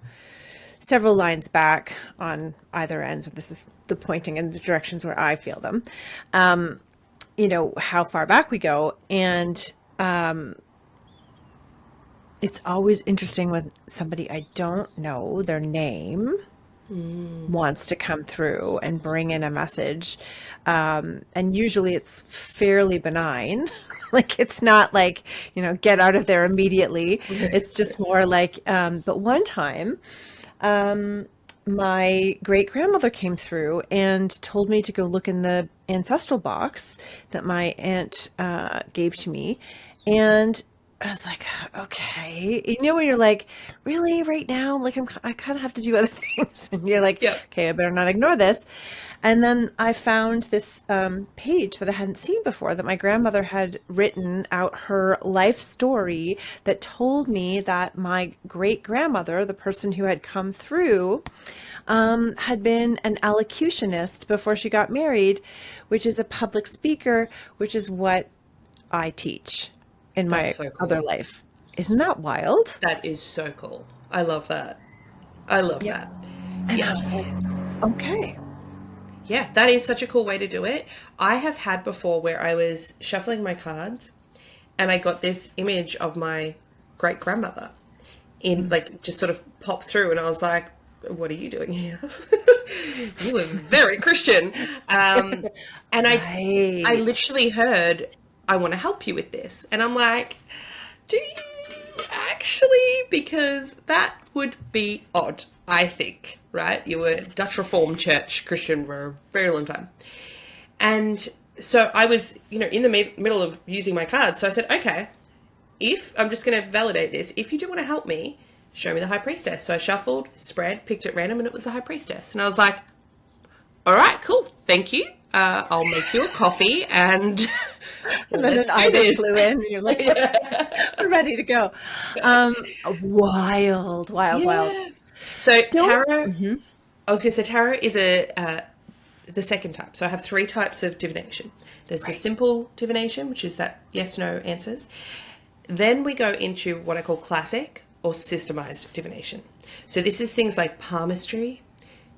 several lines back on either ends. This is the pointing in the directions where I feel them. How far back we go, and it's always interesting when somebody I don't know their name wants to come through and bring in a message. And usually it's fairly benign. Like, it's not like, get out of there immediately. It's just more like, but one time, my great grandmother came through and told me to go look in the ancestral box that my aunt gave to me. And I was like, okay, when you're like, really, right now, like I kind of have to do other things, and you're like, Yep. okay, I better not ignore this. And then I found this page that I hadn't seen before, that my grandmother had written out her life story that told me that my great grandmother, the person who had come through, had been an elocutionist before she got married, which is a public speaker, which is what I teach in my That's so cool. other life. Isn't that wild? That is so cool. I love that. I love Yep. that. And I Yes. was like, okay. Yeah, that is such a cool way to do it. I have had before where I was shuffling my cards and I got this image of my great grandmother in like just sort of popped through, and I was like, what are you doing here? You were very Christian. And I Right. literally heard, I want to help you with this. And I'm like, do you actually? Because that would be odd, I think, right? You were Dutch Reformed Church Christian for a very long time. And so I was, in the middle of using my cards. So I said, okay, if I'm just going to validate this, if you do want to help me, show me the High Priestess. So I shuffled, spread, picked at random, and it was the High Priestess. And I was like, all right, cool, thank you. I'll make you a coffee, and And then an ibis flew in, and you're like, we're ready to go. Wild. Yeah. So tarot, I was going to say tarot is the second type. So I have three types of divination. There's the simple divination, which is that yes/no answers. Then we go into what I call classic or systemized divination. So this is things like palmistry,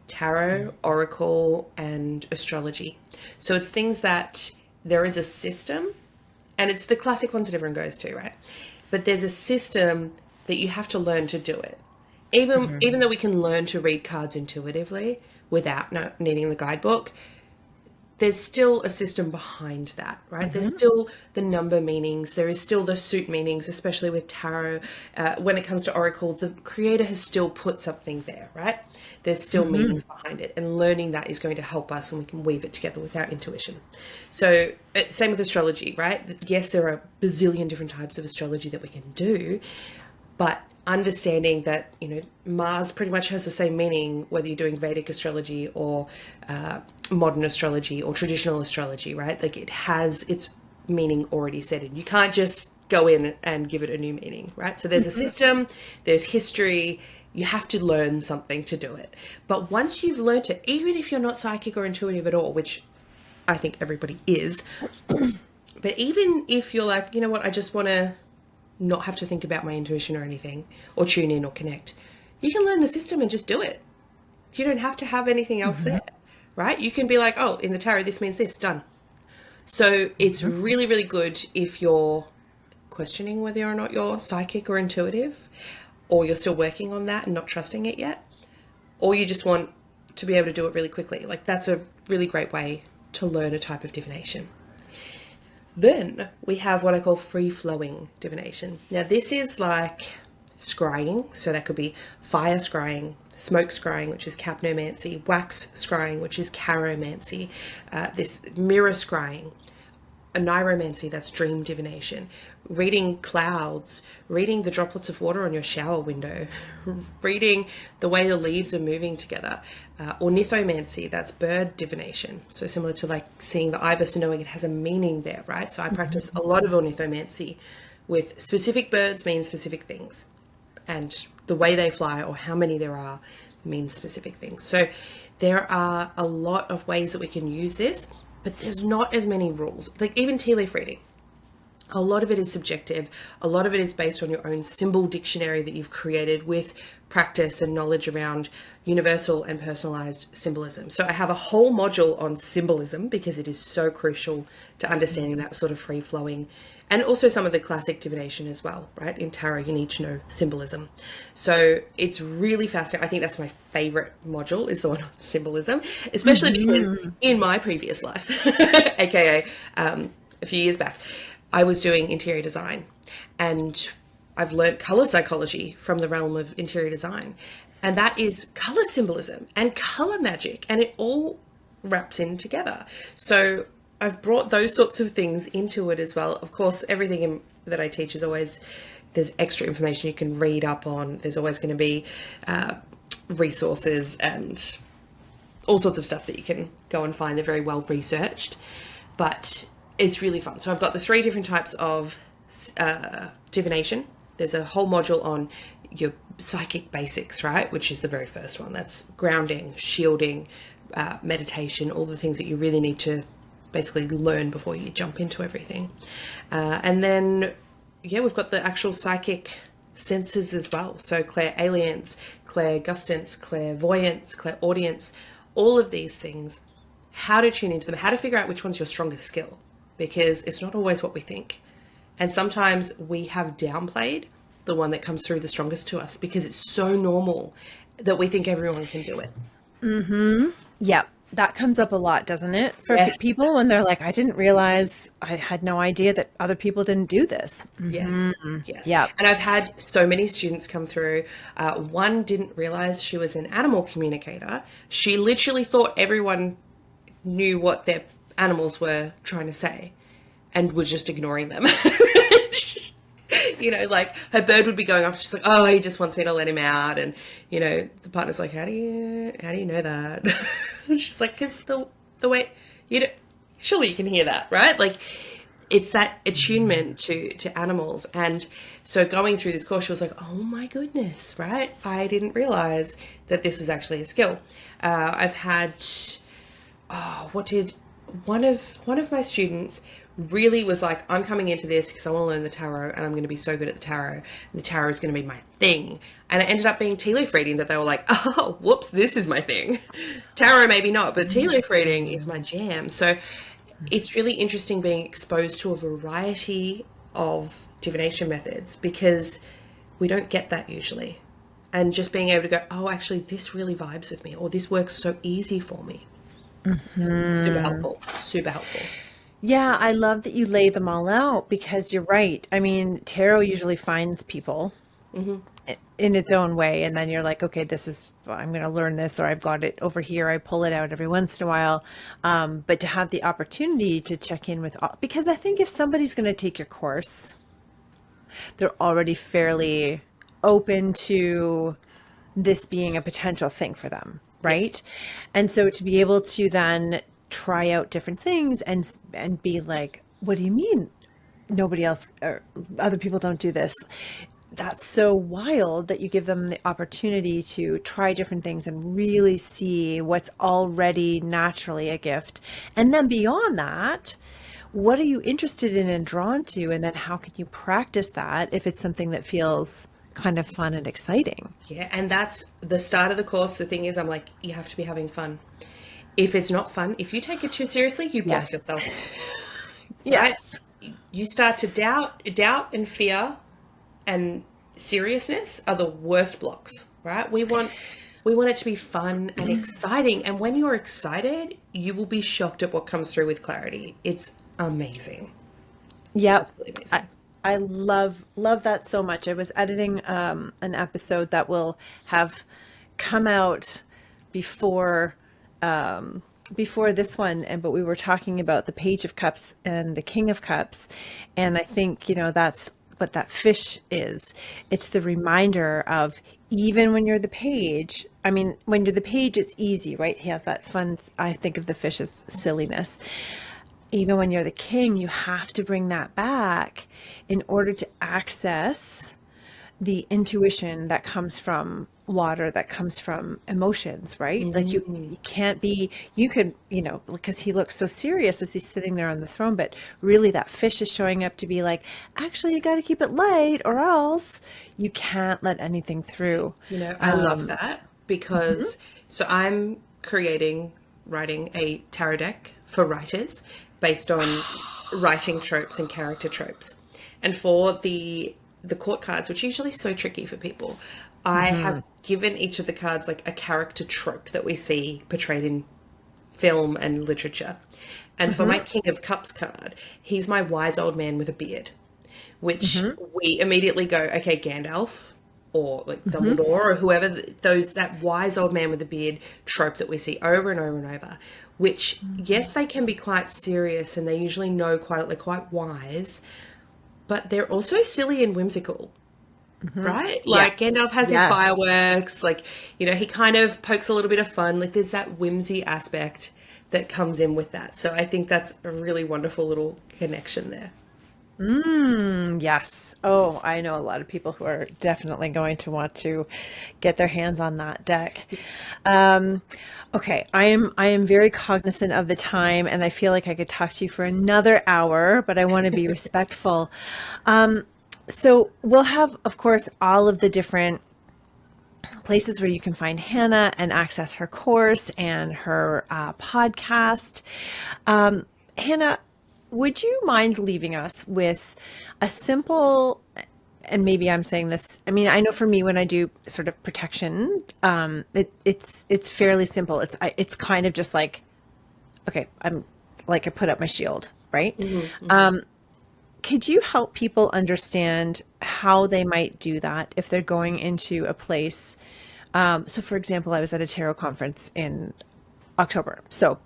tarot, oracle, and astrology. So it's things that there is a system, and it's the classic ones that everyone goes to, right? But there's a system that you have to learn to do it. Even though we can learn to read cards intuitively without needing the guidebook, there's still a system behind that, right? There's still the number meanings. There is still the suit meanings, especially with tarot. When it comes to oracles, the creator has still put something there, right? There's still meanings behind it. And learning that is going to help us, and we can weave it together with our intuition. So same with astrology, right? Yes, there are a bazillion different types of astrology that we can do, but understanding that, Mars pretty much has the same meaning, whether you're doing Vedic astrology or modern astrology or traditional astrology, right? Like, it has its meaning already set in. You can't just go in and give it a new meaning, right? So there's a system, there's history. You have to learn something to do it. But once you've learned it, even if you're not psychic or intuitive at all, which I think everybody is, but even if you're like, you know what, I just want to not have to think about my intuition or anything, or tune in or connect, you can learn the system and just do it. You don't have to have anything else there, right? You can be like, oh, in the tarot, this means this, done. So it's really, really good if you're questioning whether or not you're psychic or intuitive, or you're still working on that and not trusting it yet, or you just want to be able to do it really quickly. Like, that's a really great way to learn a type of divination. Then we have what I call free-flowing divination. Now, this is like scrying. So that could be fire scrying, smoke scrying, which is capnomancy, wax scrying, which is charomancy, this mirror scrying. a neuromancy, that's dream divination, reading clouds, reading the droplets of water on your shower window, reading the way the leaves are moving together. Ornithomancy, that's bird divination. So similar to like seeing the ibis and knowing it has a meaning there, right? So I practice a lot of ornithomancy with specific birds mean specific things. And the way they fly or how many there are means specific things. So there are a lot of ways that we can use this, but there's not as many rules. Like even tea leaf reading, a lot of it is subjective. A lot of it is based on your own symbol dictionary that you've created with practice and knowledge around universal and personalized symbolism. So I have a whole module on symbolism because it is so crucial to understanding that sort of free flowing, and also some of the classic divination as well, right? In tarot, you need to know symbolism. So it's really fascinating. I think that's my favorite module, is the one on symbolism, especially because in my previous life, aka a few years back, I was doing interior design, and I've learned color psychology from the realm of interior design. And that is color symbolism and color magic, and it all wraps in together. So I've brought those sorts of things into it as well. Of course, everything that I teach is always, there's extra information you can read up on. There's always going to be resources and all sorts of stuff that you can go and find. They're very well researched, but it's really fun. So I've got the 3 different types of divination. There's a whole module on your psychic basics, right? Which is the very first one. That's grounding, shielding, meditation, all the things that you really need to basically learn before you jump into everything. And then, yeah, we've got the actual psychic senses as well. So clairalience, clairgustance, clairvoyance, clairaudience, all of these things, how to tune into them, how to figure out which one's your strongest skill, because it's not always what we think. And sometimes we have downplayed the one that comes through the strongest to us because it's so normal that we think everyone can do it. Yeah, that comes up a lot, doesn't it? For Yes. people when they're like, I didn't realize, I had no idea that other people didn't do this. Yes. Yes. Yeah. And I've had so many students come through. One didn't realize she was an animal communicator. She literally thought everyone knew what their animals were trying to say and was just ignoring them. You know, like her bird would be going off. She's like, oh, he just wants me to let him out. And, you know, the partner's like, how do you know that? She's like, because the way, you know, surely you can hear that, right? Like it's that attunement to animals. And so going through this course, she was like, oh my goodness, right? I didn't realize that this was actually a skill. I've had, one of my students really was like, I'm coming into this because I want to learn the tarot and I'm going to be so good at the tarot. And the tarot is going to be my thing. And it ended up being tea leaf reading, that they were like, oh, whoops, this is my thing. Tarot maybe not, but tea leaf reading is my jam. So it's really interesting being exposed to a variety of divination methods because we don't get that usually. And just being able to go, oh, actually, this really vibes with me, or this works so easy for me. Super helpful. Super helpful. Yeah, I love that you lay them all out because you're right. I mean, tarot usually finds people in its own way. And then you're like, okay, I'm going to learn this, or I've got it over here. I pull it out every once in a while. But to have the opportunity to check in with, because I think if somebody's going to take your course, they're already fairly open to this being a potential thing for them. Right. Yes. And so to be able to then try out different things and be like, what do you mean nobody else or other people don't do this? That's so wild that you give them the opportunity to try different things and really see what's already naturally a gift. And then beyond that, what are you interested in and drawn to? And then how can you practice that if it's something that feels kind of fun and exciting? Yeah, and that's the start of the course. The thing is, I'm like, you have to be having fun. If it's not fun, if you take it too seriously, you block yourself. Yes. Right? You start to doubt and fear and seriousness are the worst blocks, right? We want it to be fun and exciting. And when you're excited, you will be shocked at what comes through with clarity. It's amazing. Yeah. Absolutely amazing. I love that so much. I was editing an episode that will have come out before before this one, but we were talking about the Page of Cups and the King of Cups. And I think, that's what that fish is. It's the reminder of, even when you're the page, I mean, when you're the page, it's easy, right? He has that fun, I think of the fish as silliness. Even when you're the king, you have to bring that back in order to access the intuition that comes from water, that comes from emotions, right? Like you can't be, you could, because he looks so serious as he's sitting there on the throne, but really that fish is showing up to be like, actually, you got to keep it light or else you can't let anything through. I love that because so I'm writing a tarot deck for writers based on writing tropes and character tropes. And for the court cards, which are usually so tricky for people, I have given each of the cards like a character trope that we see portrayed in film and literature. And for my King of Cups card, he's my wise old man with a beard, which we immediately go, okay, Gandalf or like Dumbledore or whoever, that wise old man with a beard trope that we see over and over and over, which, yes, they can be quite serious and they usually know they're quite wise, but they're also silly and whimsical, right? Like Gandalf has his fireworks, like, he kind of pokes a little bit of fun. Like there's that whimsy aspect that comes in with that. So I think that's a really wonderful little connection there. Yes. Oh, I know a lot of people who are definitely going to want to get their hands on that deck. Okay, I am very cognizant of the time, and I feel like I could talk to you for another hour, but I want to be respectful. So we'll have, of course, all of the different places where you can find Hana and access her course and her podcast. Hana, would you mind leaving us with a simple, and maybe I'm saying this, I mean, I know for me when I do sort of protection, it's fairly simple. It's kind of just like, okay, I'm like, I put up my shield, right? Could you help people understand how they might do that if they're going into a place? So for example, I was at a tarot conference in October. So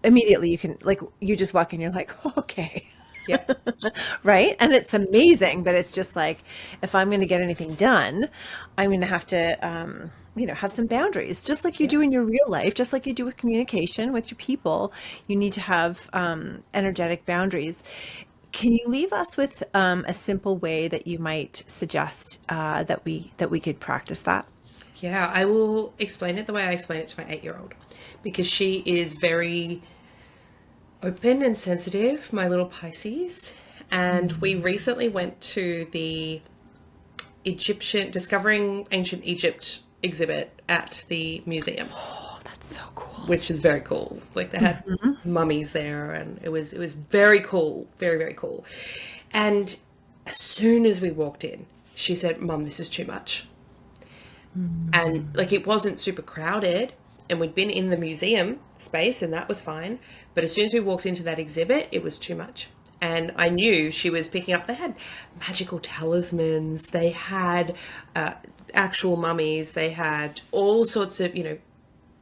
immediately you can, like, you just walk in, you're like, okay. Yeah. Right. And it's amazing, but it's just like, if I'm going to get anything done, I'm going to have to, have some boundaries, just like you do in your real life, just like you do with communication with your people. You need to have energetic boundaries. Can you leave us with a simple way that you might suggest that we could practice that? Yeah, I will explain it the way I explain it to my 8-year-old, because she is very open and sensitive, my little Pisces. And we recently went to the Discovering Ancient Egypt exhibit at the museum. Oh, that's so cool. Which is very cool. Like they had mummies there, and it was very cool, very, very cool. And as soon as we walked in, she said, "Mum, this is too much." And like, it wasn't super crowded, and we'd been in the museum space and that was fine. But as soon as we walked into that exhibit, it was too much. And I knew she was picking up, they had magical talismans, they had actual mummies, they had all sorts of,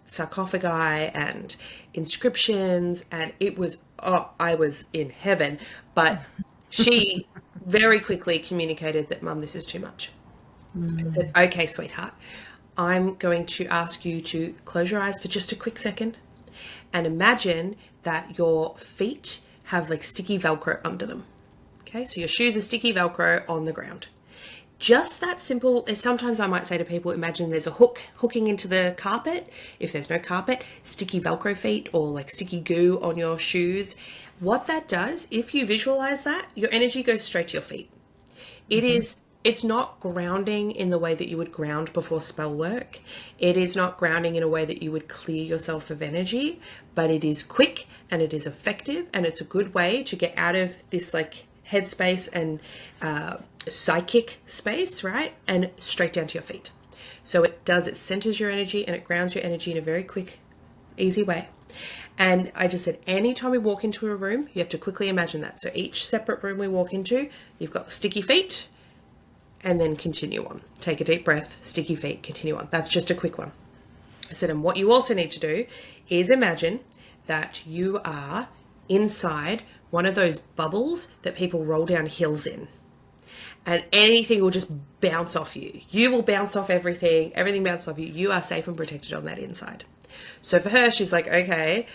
sarcophagi and inscriptions. And it was, I was in heaven. But she very quickly communicated that, "Mum, this is too much." I said, "Okay, sweetheart, I'm going to ask you to close your eyes for just a quick second and imagine that your feet have like sticky Velcro under them." Okay, so your shoes are sticky Velcro on the ground. Just that simple. Sometimes I might say to people, imagine there's a hook hooking into the carpet. If there's no carpet, sticky Velcro feet or like sticky goo on your shoes. What that does, if you visualize that, your energy goes straight to your feet. It's not grounding in the way that you would ground before spell work. It is not grounding in a way that you would clear yourself of energy, but it is quick and it is effective, and it's a good way to get out of this like headspace and psychic space, right? And straight down to your feet. So it centers your energy and it grounds your energy in a very quick, easy way. And I just said, anytime we walk into a room, you have to quickly imagine that. So each separate room we walk into, you've got sticky feet, and then continue on. Take a deep breath, sticky feet, continue on. That's just a quick one. I said, and what you also need to do is imagine that you are inside one of those bubbles that people roll down hills in. And anything will just bounce off you. You will bounce off everything. Everything bounces off you. You are safe and protected on that inside. So for her, she's like, okay.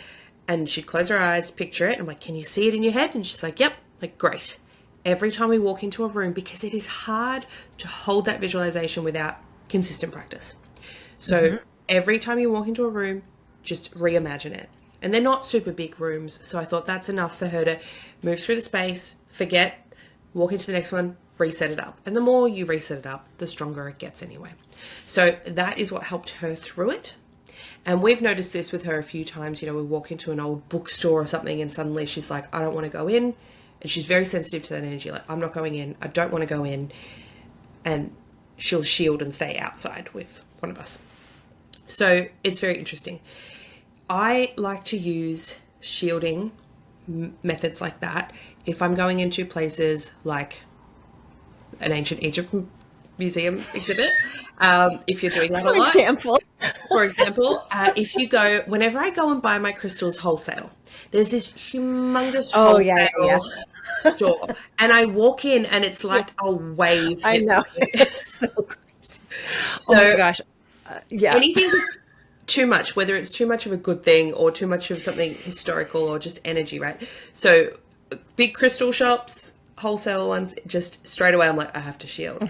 And she'd close her eyes, picture it. I'm like, can you see it in your head? And she's like, yep. Like, great. Every time we walk into a room, because it is hard to hold that visualization without consistent practice. So every time you walk into a room, just reimagine it. And they're not super big rooms. So I thought that's enough for her to move through the space, forget, walk into the next one, reset it up. And the more you reset it up, the stronger it gets anyway. So that is what helped her through it. And we've noticed this with her a few times. You know, we walk into an old bookstore or something and suddenly she's like, I don't want to go in. And she's very sensitive to that energy. Like, I'm not going in. I don't want to go in. And she'll shield and stay outside with one of us. So it's very interesting. I like to use shielding methods like that if I'm going into places like an ancient Egypt museum exhibit. If you're doing that a lot. For example, if you go, whenever I go and buy my crystals wholesale, there's this humongous wholesale store, and I walk in and it's like a wave. I know. It's so crazy. So, oh my gosh. Anything that's too much, whether it's too much of a good thing or too much of something historical or just energy, right? So big crystal shops, wholesale ones, just straight away I'm like, I have to shield.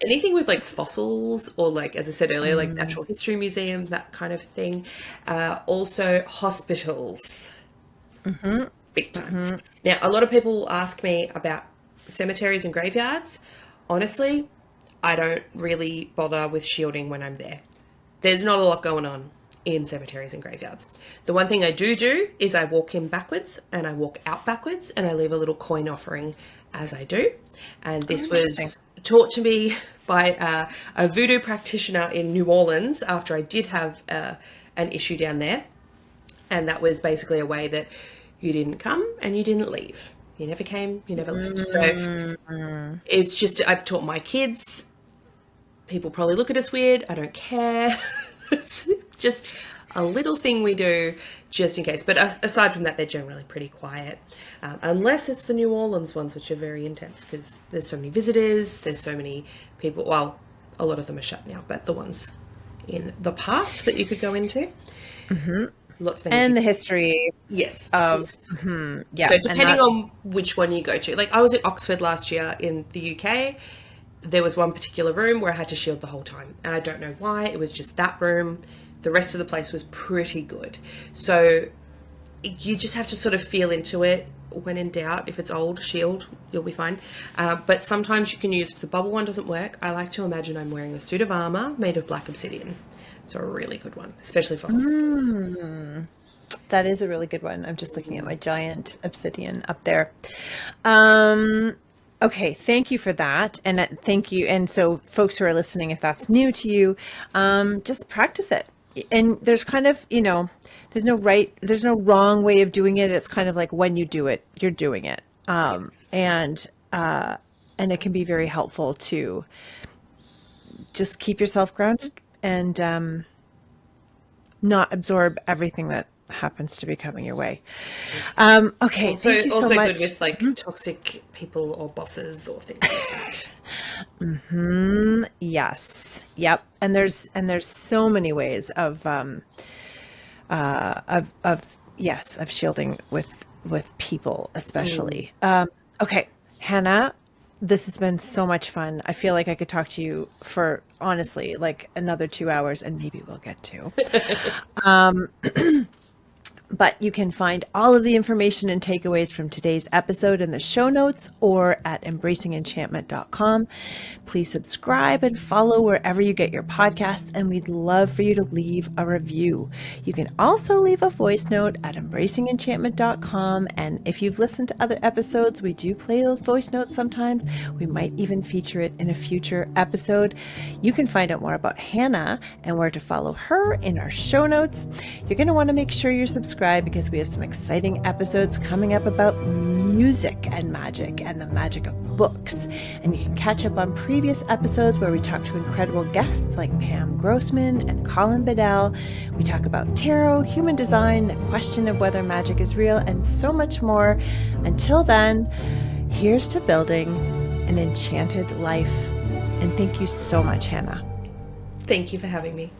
Anything with like fossils or like, as I said earlier, like natural history museum, that kind of thing. Also hospitals, big time. Now, a lot of people ask me about cemeteries and graveyards. Honestly, I don't really bother with shielding when I'm there. There's not a lot going on in cemeteries and graveyards. The one thing I do is I walk in backwards and I walk out backwards and I leave a little coin offering as I do. And this was taught to me by a voodoo practitioner in New Orleans after I did have an issue down there. And that was basically a way that you didn't come and you didn't leave. You never came, you never left. So it's just, I've taught my kids. People probably look at us weird. I don't care. It's just a little thing we do just in case. But aside from that, they're generally pretty quiet. Unless it's the New Orleans ones, which are very intense because there's so many visitors. There's so many people. Well, a lot of them are shut now, but the ones in the past that you could go into. Lots of energy. And the history. Yes. Of, yeah. So depending on which one you go to. Like I was at Oxford last year in the UK. There was one particular room where I had to shield the whole time. And I don't know why. It was just that room. The rest of the place was pretty good. So you just have to sort of feel into it. When in doubt, if it's old, shield, you'll be fine. But sometimes you can use, if the bubble one doesn't work, I like to imagine I'm wearing a suit of armor made of black obsidian. It's a really good one, especially for hospitals. That is a really good one. I'm just looking at my giant obsidian up there. Okay, thank you for that. And thank you. And so folks who are listening, if that's new to you, just practice it. And there's kind of, there's no wrong way of doing it. It's kind of like when you do it, you're doing it. Yes. And it can be very helpful to just keep yourself grounded and not absorb everything that happens to be coming your way. Okay, thank you so much. Also good with like toxic people or bosses or things like that. Yes. Yep. And there's so many ways of shielding with people, especially. Okay, Hana, this has been so much fun. I feel like I could talk to you for honestly like another 2 hours, and maybe we'll get to. But you can find all of the information and takeaways from today's episode in the show notes or at embracingenchantment.com. Please subscribe and follow wherever you get your podcasts, and we'd love for you to leave a review. You can also leave a voice note at embracingenchantment.com, and if you've listened to other episodes, we do play those voice notes sometimes. We might even feature it in a future episode. You can find out more about Hana and where to follow her in our show notes. You're going to want to make sure you're subscribed subscribe because we have some exciting episodes coming up about music and magic and the magic of books. And you can catch up on previous episodes where we talk to incredible guests like Pam Grossman and Colin Bedell. We talk about tarot, human design, the question of whether magic is real, and so much more. Until then, here's to building an enchanted life. And thank you so much, Hana. Thank you for having me.